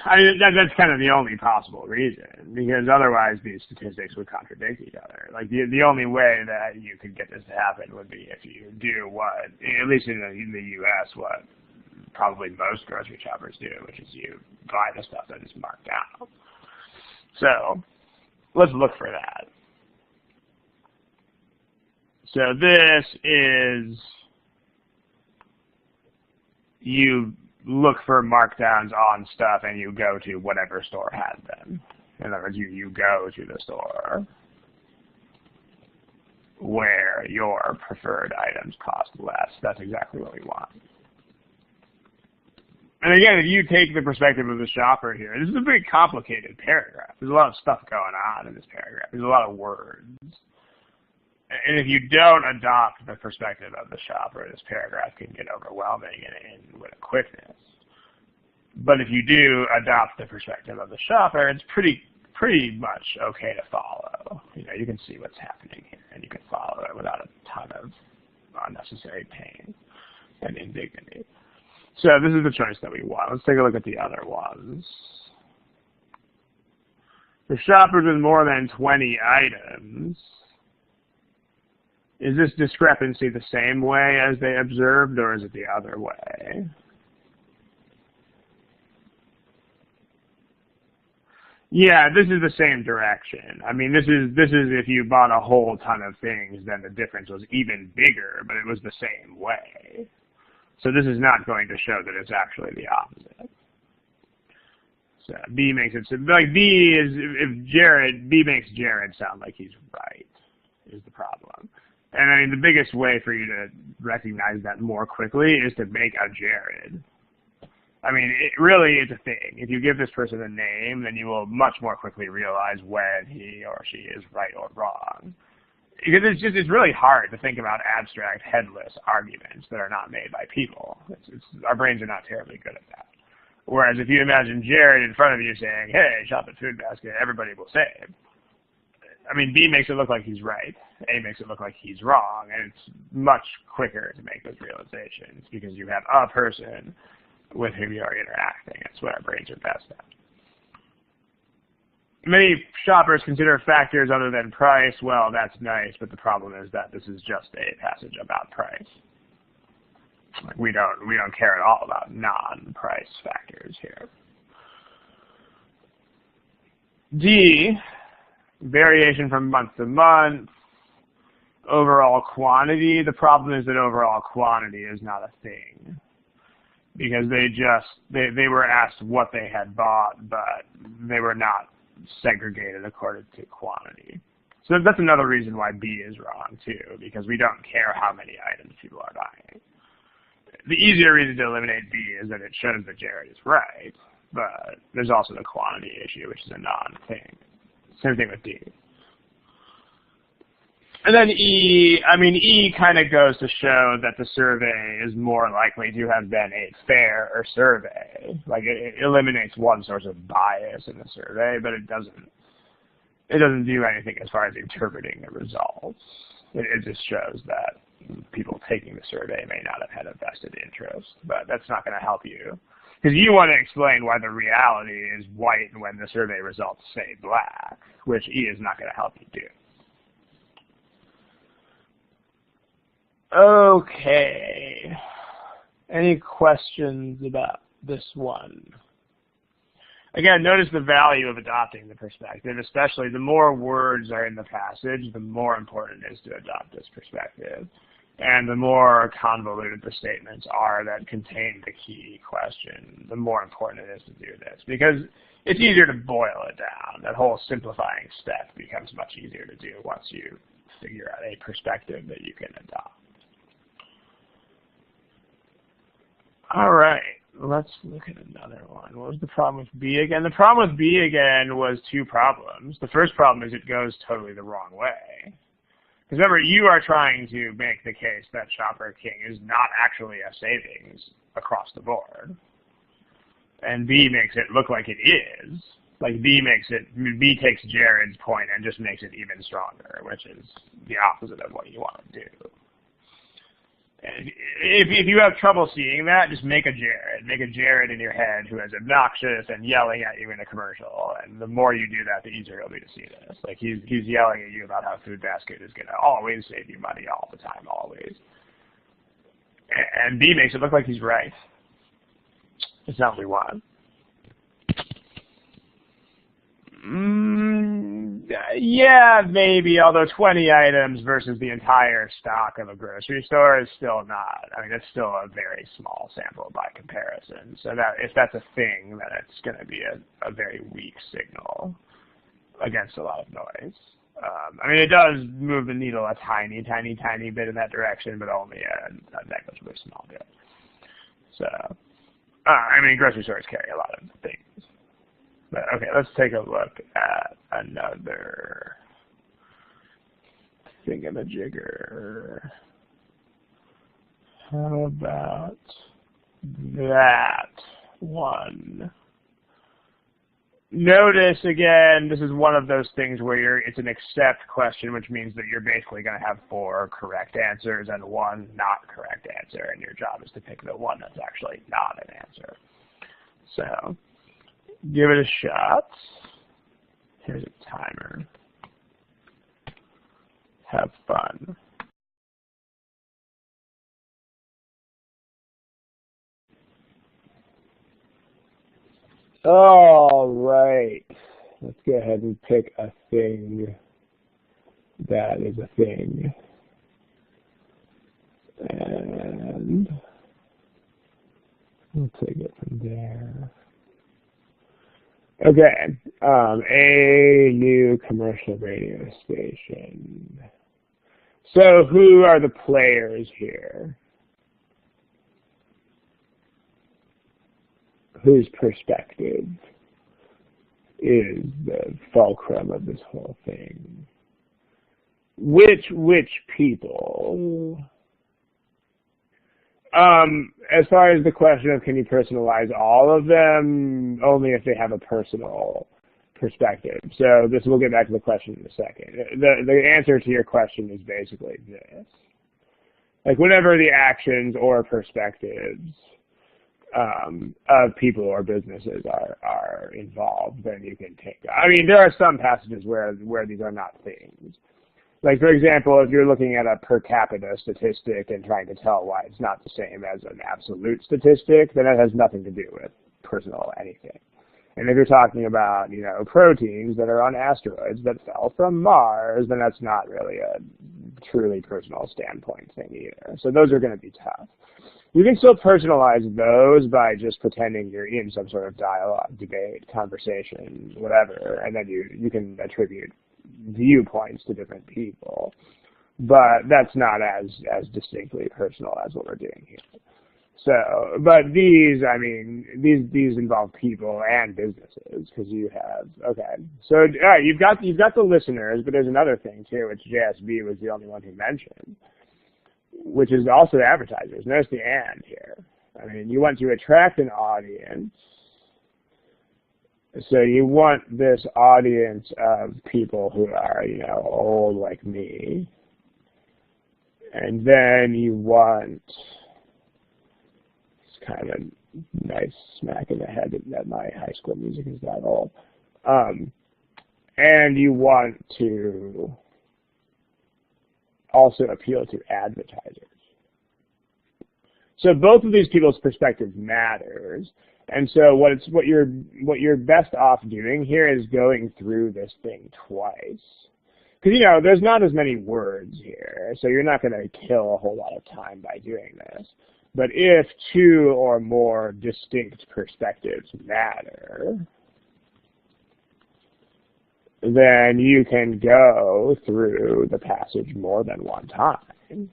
I mean, that's kind of the only possible reason, because otherwise these statistics would contradict each other. Like the only way that you could get this to happen would be if you do what, at least in the U.S., what probably most grocery shoppers do, which is you buy the stuff that is marked down. So let's look for that. So this is, you look for markdowns on stuff and you go to whatever store has them. In other words, you go to the store where your preferred items cost less. That's exactly what we want. And again, if you take the perspective of the shopper here, this is a very complicated paragraph. There's a lot of stuff going on in this paragraph. There's a lot of words. And if you don't adopt the perspective of the shopper, this paragraph can get overwhelming and end with a quickness. But if you do adopt the perspective of the shopper, it's pretty much okay to follow. You know, you can see what's happening here, and you can follow it without a ton of unnecessary pain and indignity. So this is the choice that we want. Let's take a look at the other ones. For shoppers with more than 20 items, is this discrepancy the same way as they observed, or is it the other way? Yeah, this is the same direction. I mean, this is if you bought a whole ton of things, then the difference was even bigger, but it was the same way. So this is not going to show that it's actually the opposite. So B makes it, like B is, B makes Jared sound like he's right, is the problem. And I mean, the biggest way for you to recognize that more quickly is to make a Jared. I mean, it really is a thing. If you give this person a name, then you will much more quickly realize when he or she is right or wrong. Because it's really hard to think about abstract, headless arguments that are not made by people. Our brains are not terribly good at that. Whereas if you imagine Jared in front of you saying, hey, shop at Food Basket, everybody will save. I mean, B makes it look like he's right. A makes it look like he's wrong. And it's much quicker to make those realizations because you have a person with whom you are interacting. That's what our brains are best at. Many shoppers consider factors other than price. Well, that's nice, but the problem is that this is just a passage about price. Like we don't care at all about non-price factors here. D, variation from month to month. Overall quantity. The problem is that overall quantity is not a thing. Because they were asked what they had bought, but they were not segregated according to quantity. So that's another reason why B is wrong too, because we don't care how many items people are buying. The easier reason to eliminate B is that it shows that Jared is right, but there's also the quantity issue, which is a non-thing. Same thing with D. And then E, I mean, E kind of goes to show that the survey is more likely to have been a fairer survey. Like it eliminates one source of bias in the survey, but it doesn't do anything as far as interpreting the results. It just shows that people taking the survey may not have had a vested interest, but that's not going to help you. Because you want to explain why the reality is white when the survey results say black, which E is not going to help you do. Okay. Any questions about this one? Again, notice the value of adopting the perspective, especially the more words are in the passage, the more important it is to adopt this perspective. And the more convoluted the statements are that contain the key question, the more important it is to do this. Because it's easier to boil it down. That whole simplifying step becomes much easier to do once you figure out a perspective that you can adopt. All right, let's look at another one. What was the problem with B again? The problem with B again was two problems. The first problem is it goes totally the wrong way. Because remember, you are trying to make the case that Shopper King is not actually a savings across the board. And B makes it look like it is. Like B takes Jared's point and just makes it even stronger, which is the opposite of what you want to do. If you have trouble seeing that, just make a Jared. Make a Jared in your head who is obnoxious and yelling at you in a commercial. And the more you do that, the easier it'll be to see this. Like he's yelling at you about how Food Basket is going to always save you money all the time, always. And B makes it look like he's right. It's not what we want. Yeah, maybe, although 20 items versus the entire stock of a grocery store is still not. I mean, it's still a very small sample by comparison. So that if that's a thing, then it's going to be a very weak signal against a lot of noise. I mean, it does move the needle a tiny, tiny, tiny bit in that direction, but only a negligibly small bit. So, I mean, grocery stores carry a lot of things. But okay, let's take a look at another thingamajigger. How about that one? Notice again, this is one of those things where it's an accept question, which means that you're basically going to have 4 correct answers and 1 not correct answer, and your job is to pick the one that's actually not an answer. So, give it a shot. Here's a timer. Have fun. All right. Let's go ahead and pick a thing that is a thing. And we'll take it from there. Okay, a new commercial radio station. So who are the players here? Whose perspective is the fulcrum of this whole thing? Which people? As far as the question of can you personalize all of them, only if they have a personal perspective. So we'll get back to the question in a second. The answer to your question is basically this. Like whenever the actions or perspectives of people or businesses are involved, then you can take that. I mean, there are some passages where these are not things. Like, for example, if you're looking at a per capita statistic and trying to tell why it's not the same as an absolute statistic, then it has nothing to do with personal anything. And if you're talking about, proteins that are on asteroids that fell from Mars, then that's not really a truly personal standpoint thing either. So those are going to be tough. You can still personalize those by just pretending you're in some sort of dialogue, debate, conversation, whatever, and then you can attribute viewpoints to different people. But that's not as distinctly personal as what we're doing here. So, but these involve people and businesses because you have, okay. So, all right, you've got the listeners, but there's another thing too, which JSB was the only one who mentioned, which is also advertisers. Notice the and here. I mean, you want to attract an audience. So you want this audience of people who are, old like me. And then you want, it's kind of a nice smack in the head that my high school music is that old. And you want to also appeal to advertisers. So both of these people's perspective matters. And so what you're best off doing here is going through this thing twice. Because, there's not as many words here, so you're not going to kill a whole lot of time by doing this. But if 2 or more distinct perspectives matter, then you can go through the passage more than one time.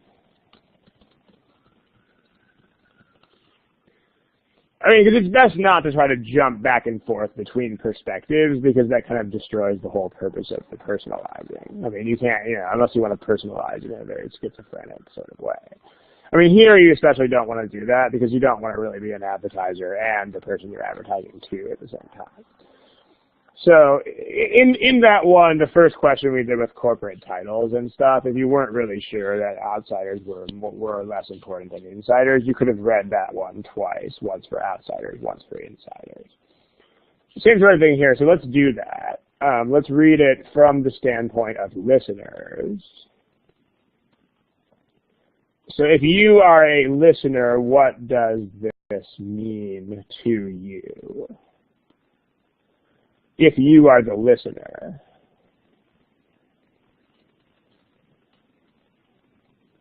I mean, because it's best not to try to jump back and forth between perspectives because that kind of destroys the whole purpose of the personalizing. I mean, you can't, unless you want to personalize in a very schizophrenic sort of way. I mean, here you especially don't want to do that because you don't want to really be an advertiser and the person you're advertising to at the same time. So in that one, the first question we did with corporate titles and stuff, if you weren't really sure that outsiders were less important than insiders, you could have read that one twice, once for outsiders, once for insiders. Same sort of thing here, so let's do that. Let's read it from the standpoint of listeners. So if you are a listener, what does this mean to you? If you are the listener,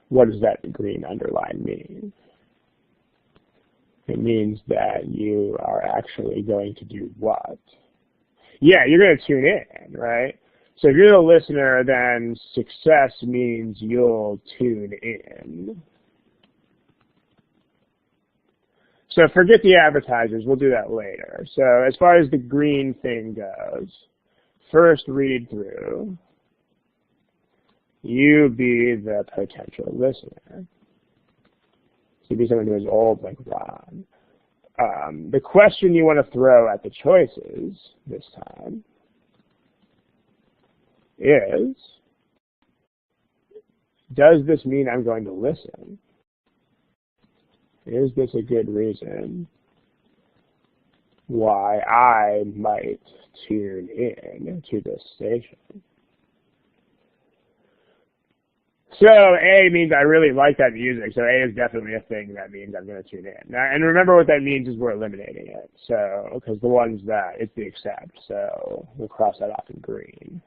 what does that green underline mean? It means that you are actually going to do what? Yeah, you're going to tune in, right? So if you're the listener, then success means you'll tune in. So forget the advertisers. We'll do that later. So as far as the green thing goes, first read through. You be the potential listener. So be someone who is old like Ron. The question you want to throw at the choices this time is, does this mean I'm going to listen? Is this a good reason why I might tune in to this station? So A means I really like that music, so A is definitely a thing that means I'm going to tune in. Now, and remember what that means is we're eliminating it, so because the ones that, it's the accept, so we'll cross that off in green.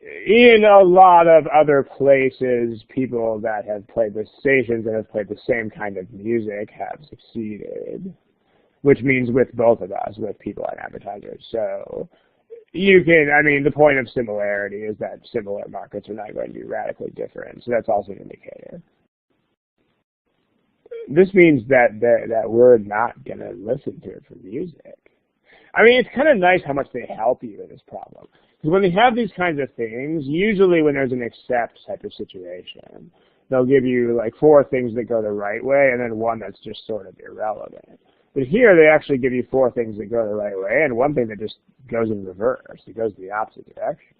In a lot of other places, people that have played the stations and have played the same kind of music have succeeded, which means with both of us, with people and advertisers. So you can, I mean, the point of similarity is that similar markets are not going to be radically different, so that's also an indicator. This means that we're not going to listen to it for music. I mean, it's kind of nice how much they help you in this problem. Because when they have these kinds of things, usually when there's an accept type of situation, they'll give you like 4 things that go the right way and then one that's just sort of irrelevant. But here they actually give you 4 things that go the right way and one thing that just goes in reverse. It goes the opposite direction.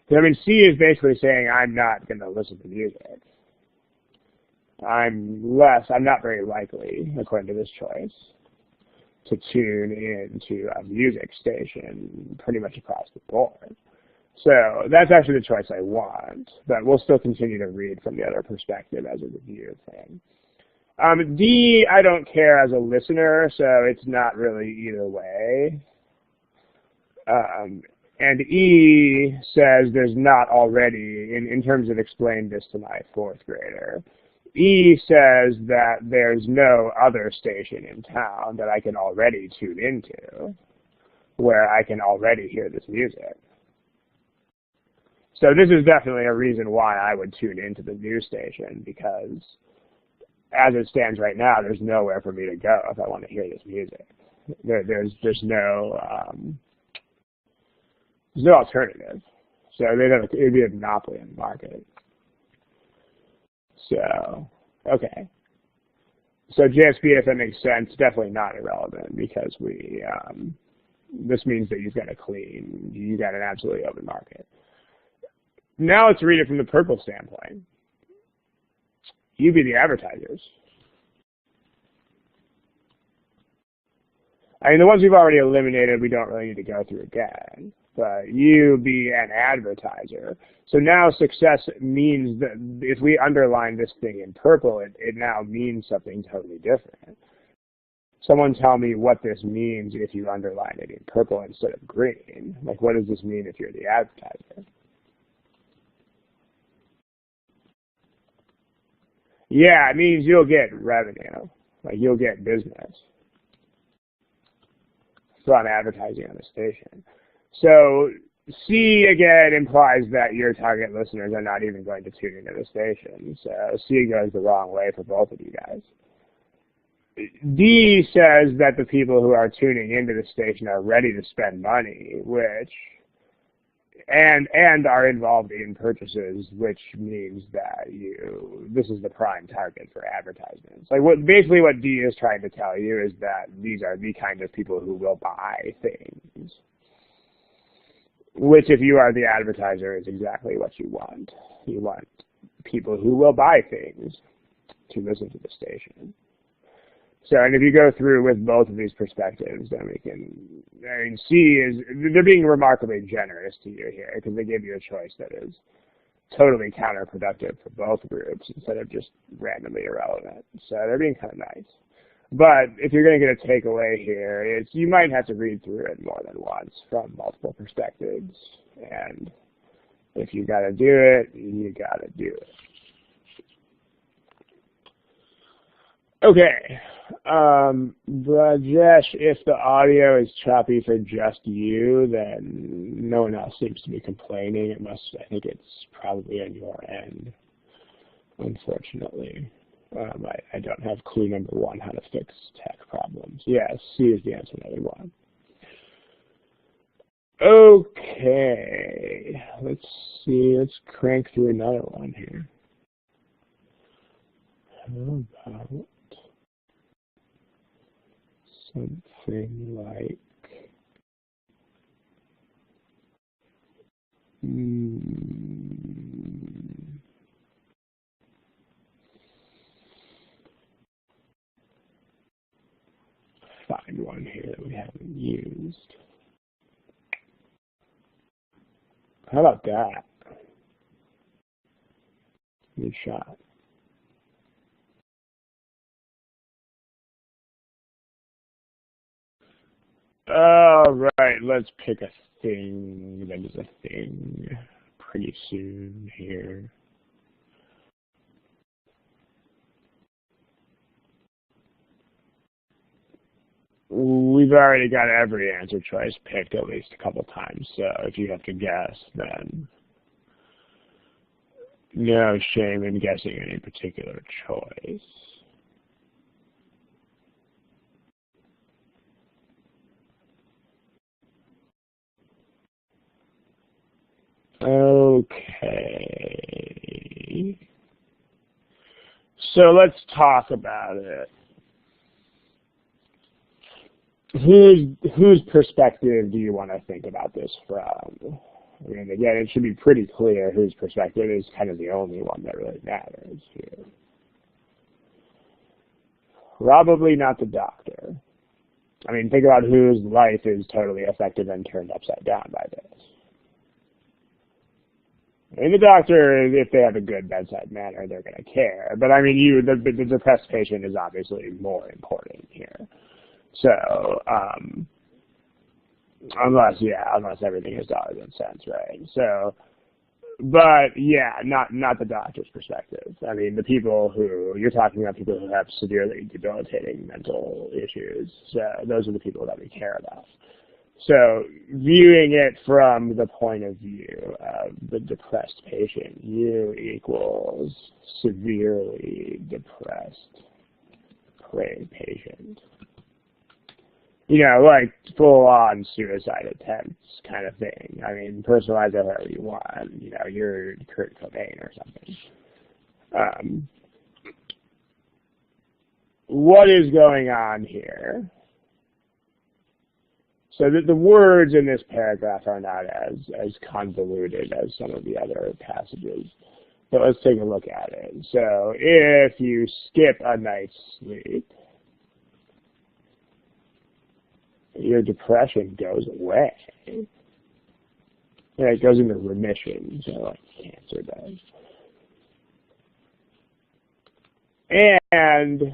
So, I mean, C is basically saying I'm not going to listen to music. I'm not very likely, according to this choice, to tune in to a music station pretty much across the board. So that's actually the choice I want, but we'll still continue to read from the other perspective as a review thing. D, I don't care as a listener, so it's not really either way. And E says there's not already, in terms of explain this to my 4th grader, E says that there's no other station in town that I can already tune into where I can already hear this music. So this is definitely a reason why I would tune into the news station, because as it stands right now, there's nowhere for me to go if I want to hear this music. There's no alternative. So it'd be a monopoly in the market. So, okay. So JSP, if that makes sense, definitely not irrelevant because this means that you've got you got an absolutely open market. Now let's read it from the purple standpoint. You be the advertisers. I mean, the ones we've already eliminated, we don't really need to go through again. But you be an advertiser. So now success means that if we underline this thing in purple, it now means something totally different. Someone tell me what this means if you underline it in purple instead of green. Like, what does this mean if you're the advertiser? Yeah, it means you'll get revenue. Like, you'll get business from advertising on the station. So C, again, implies that your target listeners are not even going to tune into the station. So C goes the wrong way for both of you guys. D says that the people who are tuning into the station are ready to spend money, which and are involved in purchases, which means that this is the prime target for advertisements. Like basically what D is trying to tell you is that these are the kind of people who will buy things, which if you are the advertiser is exactly what you want. You want people who will buy things to listen to the station. So, and if you go through with both of these perspectives, then we can, C is, they're being remarkably generous to you here because they give you a choice that is totally counterproductive for both groups instead of just randomly irrelevant. So they're being kind of nice. But if you're going to get a takeaway here, you might have to read through it more than once from multiple perspectives. And if you got to do it, you got to do it. Okay. Rajesh, if the audio is choppy for just you, then no one else seems to be complaining. I think it's probably on your end, unfortunately. I don't have clue number one, how to fix tech problems. Yes, C is the answer number one. Okay, let's see, let's crank through another one here. How about something like find one here that we haven't used. How about that? Good shot. All right, let's pick a thing that is a thing pretty soon here. We've already got every answer choice picked at least a couple times, so if you have to guess, then no shame in guessing any particular choice. Okay. So let's talk about it. Whose perspective do you want to think about this from? I mean, again, it should be pretty clear whose perspective is kind of the only one that really matters here. Probably not the doctor. I mean, think about whose life is totally affected and turned upside down by this. I mean, the doctor, if they have a good bedside manner, they're going to care. But I mean, the depressed patient is obviously more important here. So, unless everything is dollars and cents, right? So, but yeah, not the doctor's perspective. I mean, the people who, you're talking about people who have severely debilitating mental issues. So those are the people that we care about. So viewing it from the point of view of the depressed patient, U equals severely depressed patient. You know, like full-on suicide attempts kind of thing. I mean, personalize it however you want. You know, you're Kurt Cobain or something. What is going on here? So the words in this paragraph are not as convoluted as some of the other passages. But let's take a look at it. So if you skip a night's sleep, your depression goes away. Yeah, it goes into remission, so like cancer does. And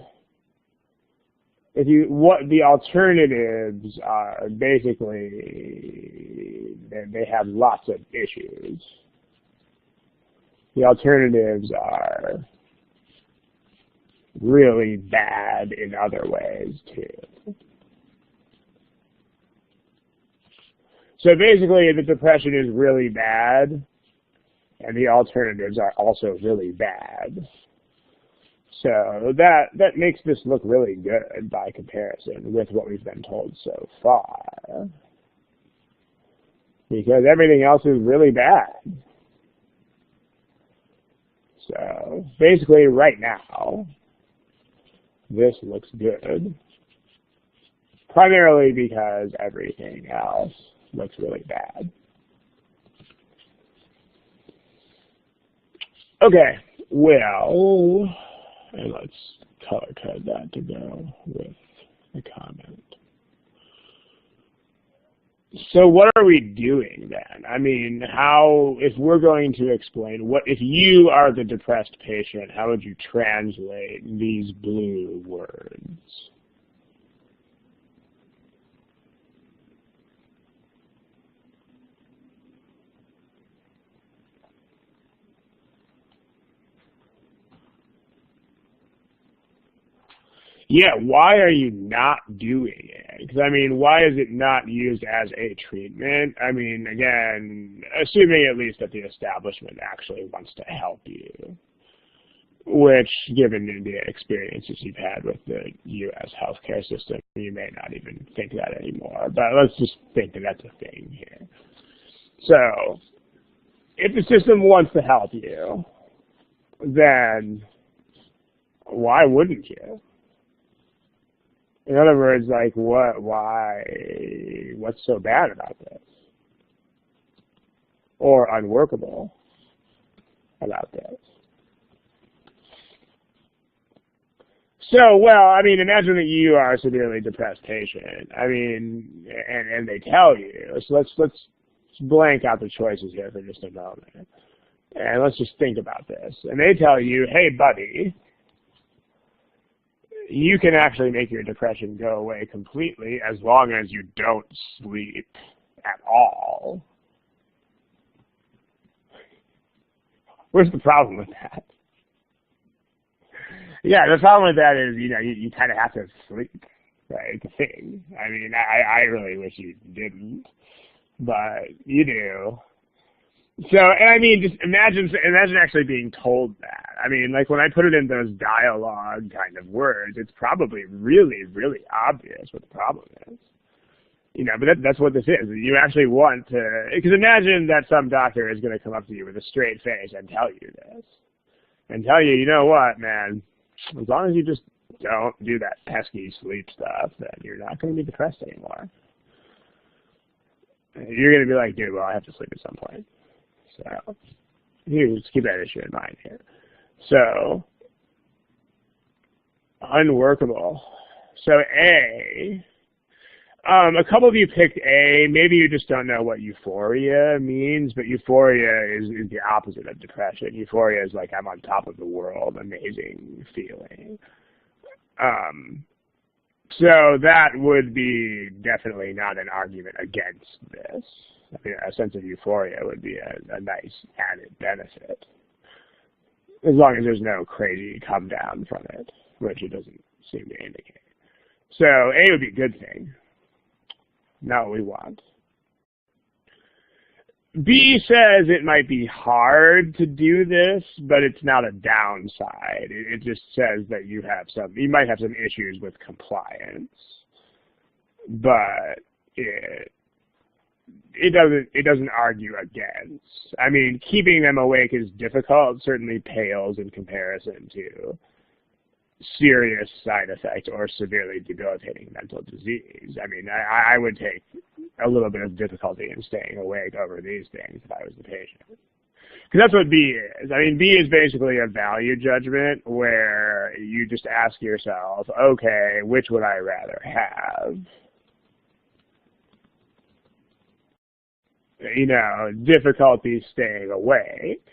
what the alternatives are, basically, they have lots of issues. The alternatives are really bad in other ways, too. So basically, the depression is really bad, and the alternatives are also really bad. So that makes this look really good by comparison with what we've been told so far. because everything else is really bad. So basically right now, this looks good, primarily because everything else looks really bad. Okay, well, and let's color code that to go with the comment. So what are we doing then? I mean, how, if we're going to explain, what if you are the depressed patient, how would you translate these blue words? Yeah, why are you not doing it? Because, I mean, why is it not used as a treatment? I mean, again, assuming at least that the establishment actually wants to help you, which, given the experiences you've had with the U.S. healthcare system, you may not even think that anymore. But let's just think that that's a thing here. So, if the system wants to help you, then why wouldn't you? In other words, like, what's so bad about this? Or unworkable about this? So, well, I mean, imagine that you are a severely depressed patient. I mean, and they tell you, so let's blank out the choices here for just a moment. And let's just think about this. And they tell you, hey, buddy, you can actually make your depression go away completely as long as you don't sleep at all. Where's the problem with that? Yeah, the problem with that is, you know, you kind of have to sleep, right? It's a thing. I mean, I really wish you didn't, but you do. So, and I mean, just imagine actually being told that. I mean, like when I put it in those dialogue kind of words, it's probably really, really obvious what the problem is. You know, but that's what this is. You actually want to, because imagine that some doctor is going to come up to you with a straight face and tell you this. And tell you, you know what, man, as long as you just don't do that pesky sleep stuff, then you're not going to be depressed anymore. You're going to be like, dude, well, I have to sleep at some point. So, here, just keep that issue in mind here. So, unworkable. So, A, a couple of you picked A. Maybe you just don't know what euphoria means, but euphoria is the opposite of depression. Euphoria is like, I'm on top of the world, amazing feeling. So that would be definitely not an argument against this. I mean, a sense of euphoria would be a nice added benefit, as long as there's no crazy come down from it, which it doesn't seem to indicate. So A would be a good thing, not what we want. B says it might be hard to do this, but it's not a downside. It just says that you might have some issues with compliance, but it doesn't argue against. I mean, keeping them awake is difficult, certainly pales in comparison to serious side effects or severely debilitating mental disease. I mean, I would take a little bit of difficulty in staying awake over these things if I was the patient. Because that's what B is. I mean, B is basically a value judgment where you just ask yourself, okay, which would I rather have? You know, difficulty staying awake,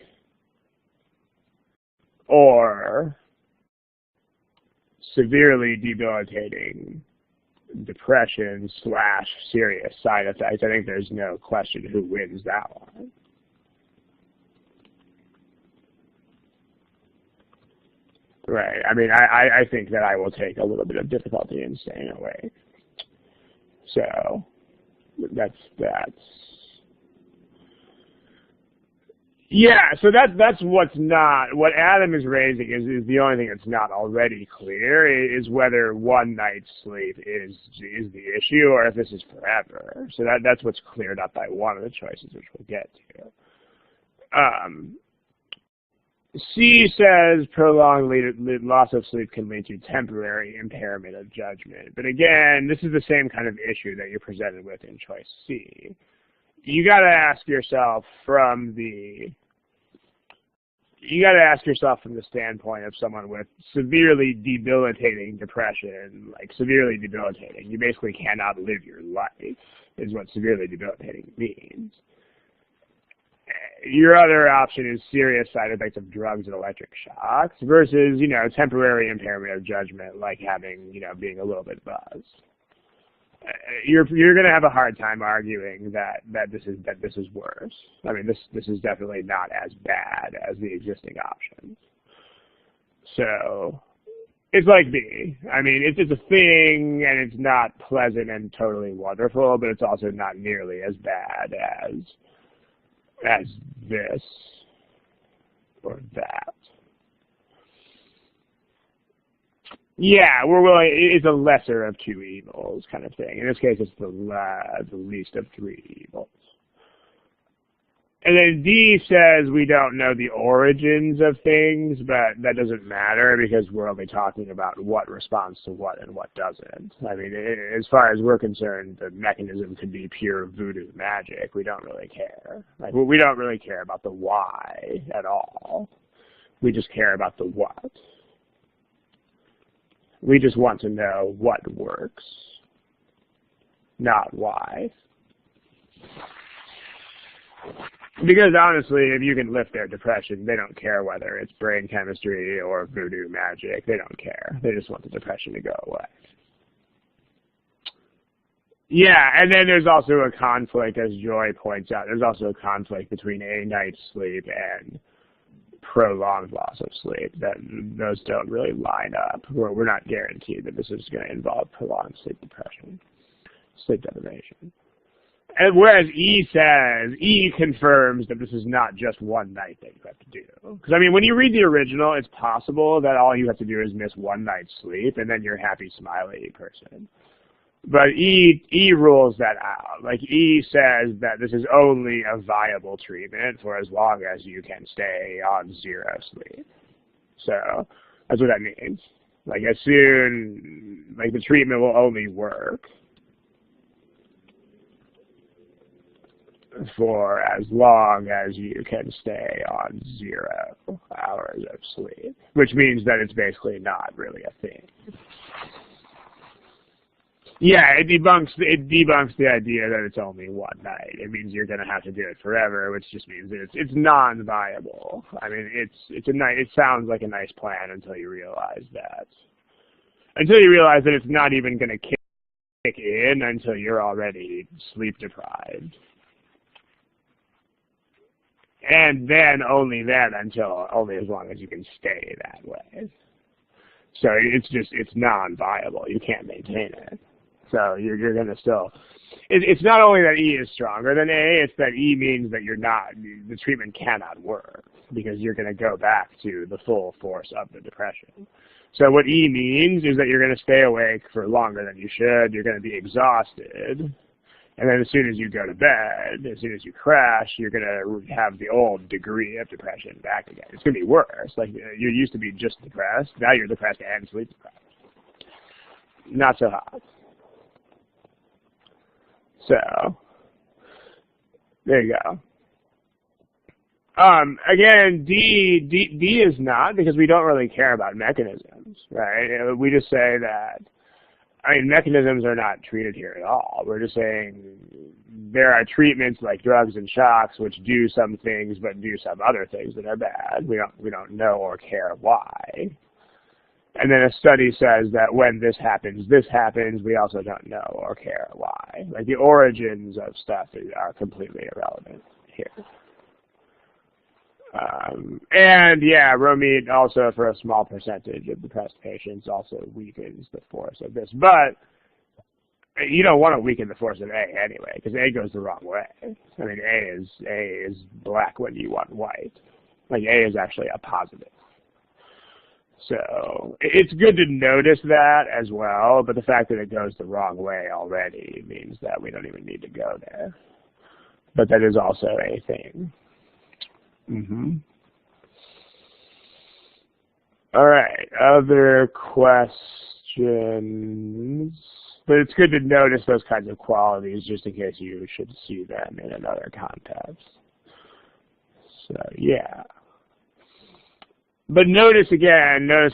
or severely debilitating depression / serious side effects. I think there's no question who wins that one. Right. I mean, I think that I will take a little bit of difficulty in staying awake. So that's Yeah, so that's what's not, what Adam is raising is the only thing that's not already clear, is whether one night's sleep is the issue or if this is forever. So that's what's cleared up by one of the choices, which we'll get to. C says prolonged loss of sleep can lead to temporary impairment of judgment. But again, this is the same kind of issue that you're presented with in choice C. You got to ask yourself from the standpoint of someone with severely debilitating depression, like severely debilitating. You basically cannot live your life, is what severely debilitating means. Your other option is serious side effects of drugs and electric shocks versus, temporary impairment of judgment, like having, being a little bit buzzed. You're going to have a hard time arguing that this is worse. I mean, this is definitely not as bad as the existing options. So it's like B. I mean, it's a thing, and it's not pleasant and totally wonderful, but it's also not nearly as bad as this or that. Yeah, we're willing. It's a lesser of two evils kind of thing. In this case, it's the least of three evils. And then D says we don't know the origins of things, but that doesn't matter because we're only talking about what responds to what and what doesn't. I mean, as far as we're concerned, the mechanism could be pure voodoo magic. We don't really care. Like, we don't really care about the why at all. We just care about the what. We just want to know what works, not why. Because honestly, if you can lift their depression, they don't care whether it's brain chemistry or voodoo magic. They don't care. They just want the depression to go away. Yeah, and then there's also a conflict, as Joy points out. There's also a conflict between a night's sleep and prolonged loss of sleep. That those don't really line up. We're not guaranteed that this is going to involve prolonged sleep deprivation. And whereas E confirms that this is not just one night that you have to do. Because, I mean, when you read the original, it's possible that all you have to do is miss one night's sleep, and then you're a happy, smiley person. But E rules that out. Like, E says that this is only a viable treatment for as long as you can stay on zero sleep. So that's what that means. Like, the treatment will only work for as long as you can stay on 0 hours of sleep, which means that it's basically not really a thing. Yeah, it debunks the idea that it's only one night. It means you're going to have to do it forever, which just means that it's non-viable. I mean, it sounds like a nice plan until you realize that. Until you realize that it's not even going to kick in until you're already sleep deprived. And then only as long as you can stay that way. So it's non-viable. You can't maintain it. So you're going to still, it's not only that E is stronger than A, it's that E means that the treatment cannot work because you're going to go back to the full force of the depression. So what E means is that you're going to stay awake for longer than you should, you're going to be exhausted, and then as soon as you go to bed, as soon as you crash, you're going to have the old degree of depression back again. It's going to be worse. Like, you used to be just depressed, now you're depressed and sleep deprived. Not so hot. So, there you go. Again, D is not, because we don't really care about mechanisms, right? We just say that, I mean, mechanisms are not treated here at all. We're just saying there are treatments like drugs and shocks which do some things but do some other things that are bad. We don't know or care why. And then a study says that when this happens, we also don't know or care why. Like, the origins of stuff are completely irrelevant here. And yeah, Romit also, for a small percentage of depressed patients, also weakens the force of this. But you don't want to weaken the force of A anyway, because A goes the wrong way. I mean, A is black when you want white. Like A is actually a positive. So it's good to notice that as well, but the fact that it goes the wrong way already means that we don't even need to go there. But that is also a thing. All right, other questions? But it's good to notice those kinds of qualities just in case you should see them in another context. So, yeah. But notice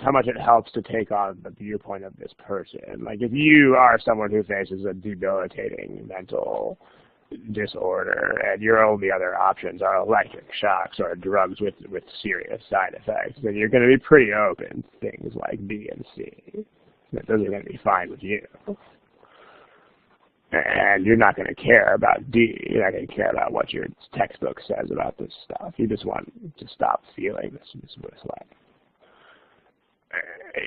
how much it helps to take on the viewpoint of this person. Like if you are someone who faces a debilitating mental disorder and your only other options are electric shocks or drugs with serious side effects, then you're going to be pretty open to things like B and C. Those are going to be fine with you. And you're not going to care about D. You're not going to care about what your textbook says about this stuff. You just want to stop feeling this way.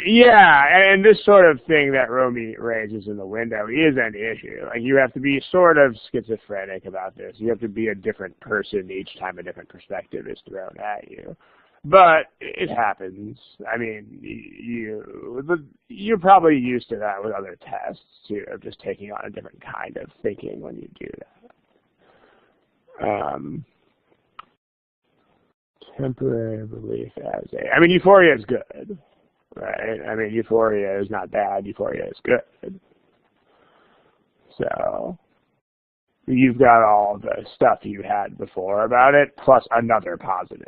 Yeah, and this sort of thing that Romy raises in the window is an issue. Like you have to be sort of schizophrenic about this. You have to be a different person each time a different perspective is thrown at you. But it happens. I mean, you're probably used to that with other tests, too, of just taking on a different kind of thinking when you do that. Temporary relief as A. I mean, euphoria is good, right? I mean, euphoria is not bad. Euphoria is good. So you've got all the stuff you had before about it, plus another positive.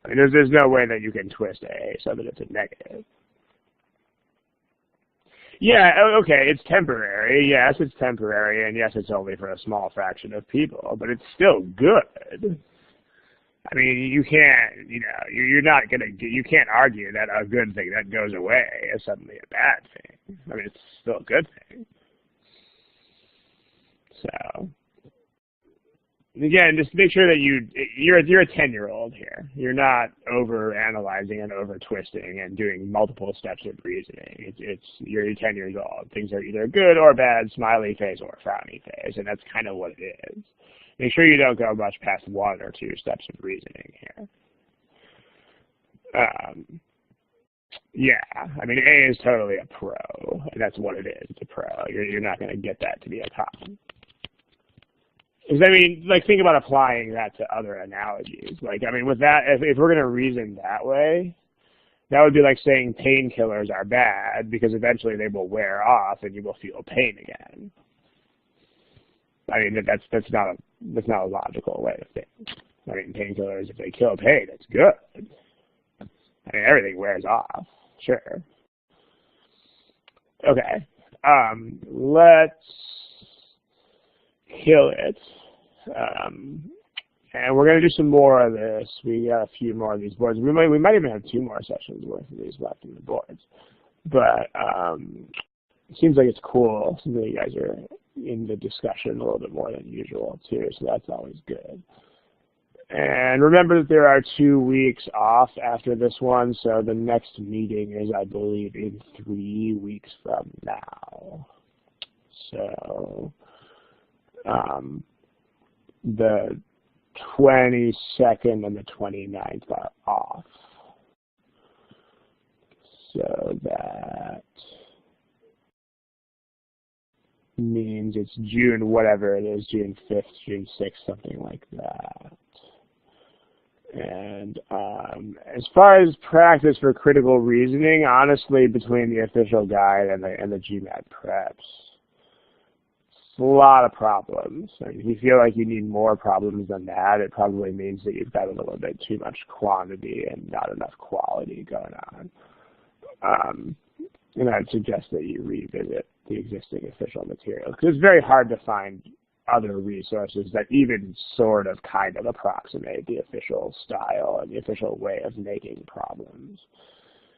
I mean, there's no way that you can twist A so that it's a negative. Yeah, okay, it's temporary. Yes, it's temporary, and yes, it's only for a small fraction of people, but it's still good. I mean, you can't, you're not going to, you can't argue that a good thing that goes away is suddenly a bad thing. I mean, it's still a good thing. So, again, just make sure that you're a 10-year-old here. You're not over-analyzing and over-twisting and doing multiple steps of reasoning. You're 10 years old. Things are either good or bad, smiley face or frowny face, and that's kind of what it is. Make sure you don't go much past 1 or 2 steps of reasoning here. Yeah, I mean, A is totally a pro, and that's what it is. It's a pro. You're not going to get that to be a con. Because, I mean, like, think about applying that to other analogies. Like, I mean, with that, if we're going to reason that way, that would be like saying painkillers are bad because eventually they will wear off and you will feel pain again. I mean, that's not a logical way to think. I mean, painkillers, if they kill pain, it's good. I mean, everything wears off, sure. Okay, let's kill it. And we're going to do some more of this. We got a few more of these boards. We might even have 2 more sessions worth of these left in the boards. But it seems like it's cool. It seems like you guys are in the discussion a little bit more than usual, too, so that's always good. And remember that there are 2 weeks off after this one, so the next meeting is, I believe, in 3 weeks from now. So the 22nd and the 29th are off. So that means it's June, whatever it is, June 5th, June 6th, something like that. And as far as practice for critical reasoning, honestly, between the official guide and the GMAT preps, it's a lot of problems. I mean, if you feel like you need more problems than that, it probably means that you've got a little bit too much quantity and not enough quality going on. And I'd suggest that you revisit the existing official materials, because it's very hard to find other resources that even sort of kind of approximate the official style and the official way of making problems.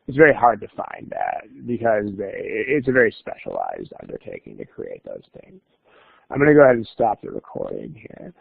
It's very hard to find that because it's a very specialized undertaking to create those things. I'm going to go ahead and stop the recording here.